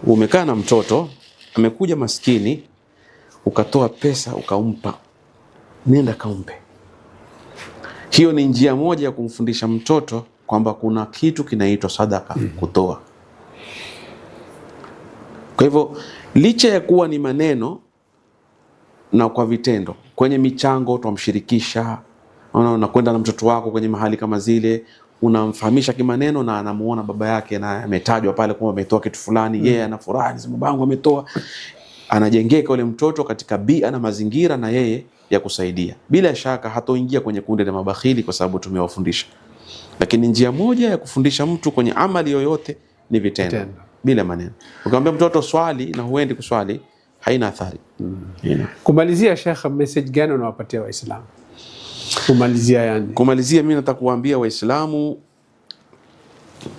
umekaa na mtoto amekuja maskini, ukatoa pesa ukampa, nenda kaumpe. Hiyo ni njia moja ya kumfundisha mtoto kwamba kuna kitu kinaitwa sadaka, kutoa. Kwa hivyo licha ya kuwa ni maneno na kwa vitendo, kwenye michango tuamshirikisha, unakwenda na mtoto wako kwenye mahali kama zile, unamfahamisha kimaneno na anamuona baba yake na ametajwa pale kwamba ametoa kitu fulani, yeye anafurahi, anasema babangu ametoa. Anajengeka yule mtoto katika bia na mazingira na yeye ya kusaidia. Bila shaka hatoingia kwenye kundi la mabakhili kwa sababu tumewafundisha. Lakini njia moja ya kufundisha mtu kwenye amali yoyote ni vitendo, bila maneno. Ukamwambia mtoto swali na huendi kuswali, haina athari. Kumalizia Sheikh, message gani unawapatia Waislamu? Kumalizia mimi nataka kuwaambia Waislamu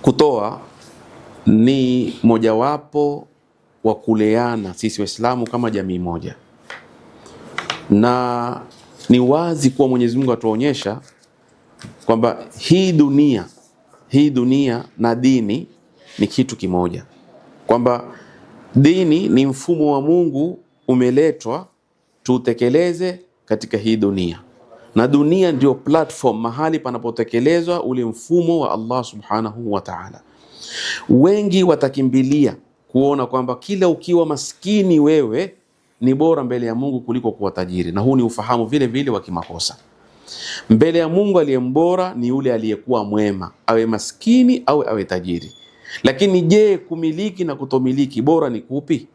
kutoa ni mojawapo wa kuleana sisi Waislamu kama jamii moja, na ni wazi kuwa Mwenyezi Mungu atuonyesha kwamba hii dunia na dini ni kitu kimoja, kwamba dini ni mfumo wa Mungu umeletwa tuutekeleze katika hii dunia, na dunia ndio platform, mahali panapotekelezwa ule mfumo wa Allah subhanahu wa ta'ala. Wengi watakimbilia kuona kwamba kila ukiwa maskini wewe ni bora mbele ya Mungu kuliko kuwa tajiri, na huu ni ufahamu vile vile wa kimakosa. Mbele ya Mungu aliyembora ni yule aliyekuwa mwema, awe maskini au awe tajiri. Lakini je, kumiliki na kutomiliki bora ni kupi?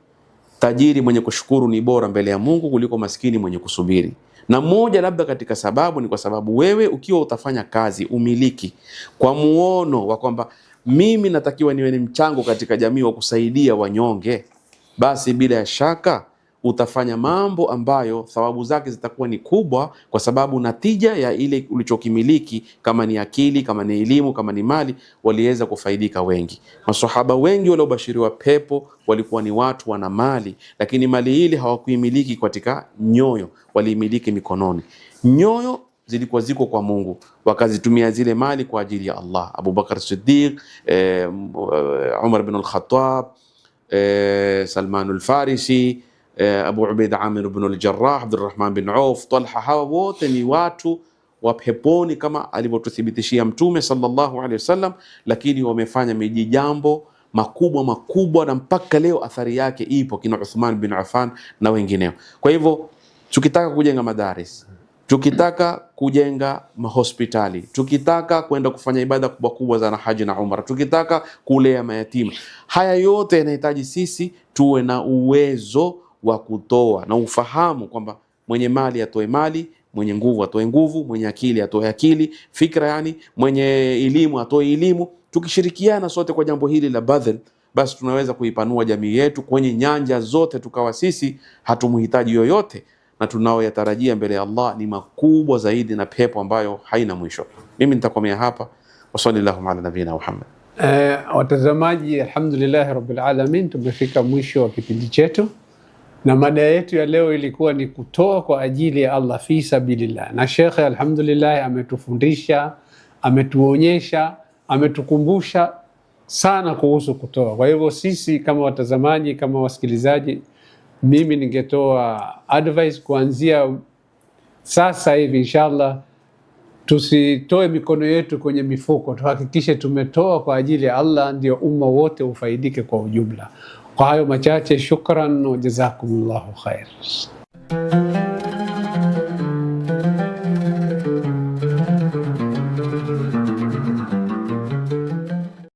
Tajiri mwenye kushukuru ni bora mbele ya Mungu kuliko maskini mwenye kusubiri. Na moja labda katika sababu ni kwa sababu wewe ukiwa utafanya kazi umiliki kwa muono wa kwamba mimi natakiwa niwe ni mchango katika jamii wa kusaidia wanyonge, basi bila ya shaka utafanya mambo ambayo thawabu zake zitakuwa ni kubwa, kwa sababu natija ya ile ulichokimiliki, kama ni akili, kama ni elimu, kama ni mali, waliweza kufaidika wengi. Maswahaba wengi waliobashiriwa pepo walikuwa ni watu wana mali, lakini mali ile hawakuimiliki katika nyoyo, waliimiliki mikononi. Nyoyo zilikuwa ziko kwa Mungu, wakazitumia zile mali kwa ajili ya Allah. Abu Bakar Siddiq, Umar bin al-Khattab, Salman al-Farisi, Abu Ubaida Amir bin al-Jarrah, Abdurrahman bin Auf, Talha, hawa wote ni watu wa peponi kama alivyotuthibitishia Mtume sallallahu alaihi wasallam, lakini wamefanya mijambo makubwa na mpaka leo athari yake ipo, kina Uthman bin Affan na wengineo. Kwa hivyo tukitaka kujenga madaris, tukitaka kujenga mahospitali, tukitaka kwenda kufanya ibada kubwa za haji na umra, tukitaka kulea mayatima, haya yote yanahitaji sisi tuwe na uwezo wa kutoa na ufahamu kwamba mwenye mali atoe mali, mwenye nguvu atoe nguvu, mwenye akili atoe akili, fikra yani, mwenye elimu atoe elimu. Tukishirikiana sote kwa jambo hili la badhl, basi tunaweza kuipanua jamii yetu kwenye nyanja zote, tukawa sisi hatumhitaji yoyote, na tunaoyatarajia mbele ya Allah ni makubwa zaidi na pepo ambayo haina mwisho. Mimi nitakomea hapa. Wa sallallahu ala nabiyina Muhammad. Watazamaji, alhamdulillah rabbil alamin, tumefika mwisho wa kipindi chetu, na mada yetu ya leo ilikuwa ni kutoa kwa ajili ya Allah fi sabilillah. Na Sheikh alhamdulillah ametufundisha, ametuonyesha, ametukumbusha sana kuhusu kutoa. Kwa hivyo sisi kama watazamaji, kama wasikilizaji, mimi ningetoa advice kuanzia sasa hivi inshallah, tusitoe mikono yetu kwenye mifuko, tuhakikishe tumetoa kwa ajili ya Allah, ndio umma wote ufaidike kwa ujumla. Kwa hayo machache, shukran wa jazakumullahu khair.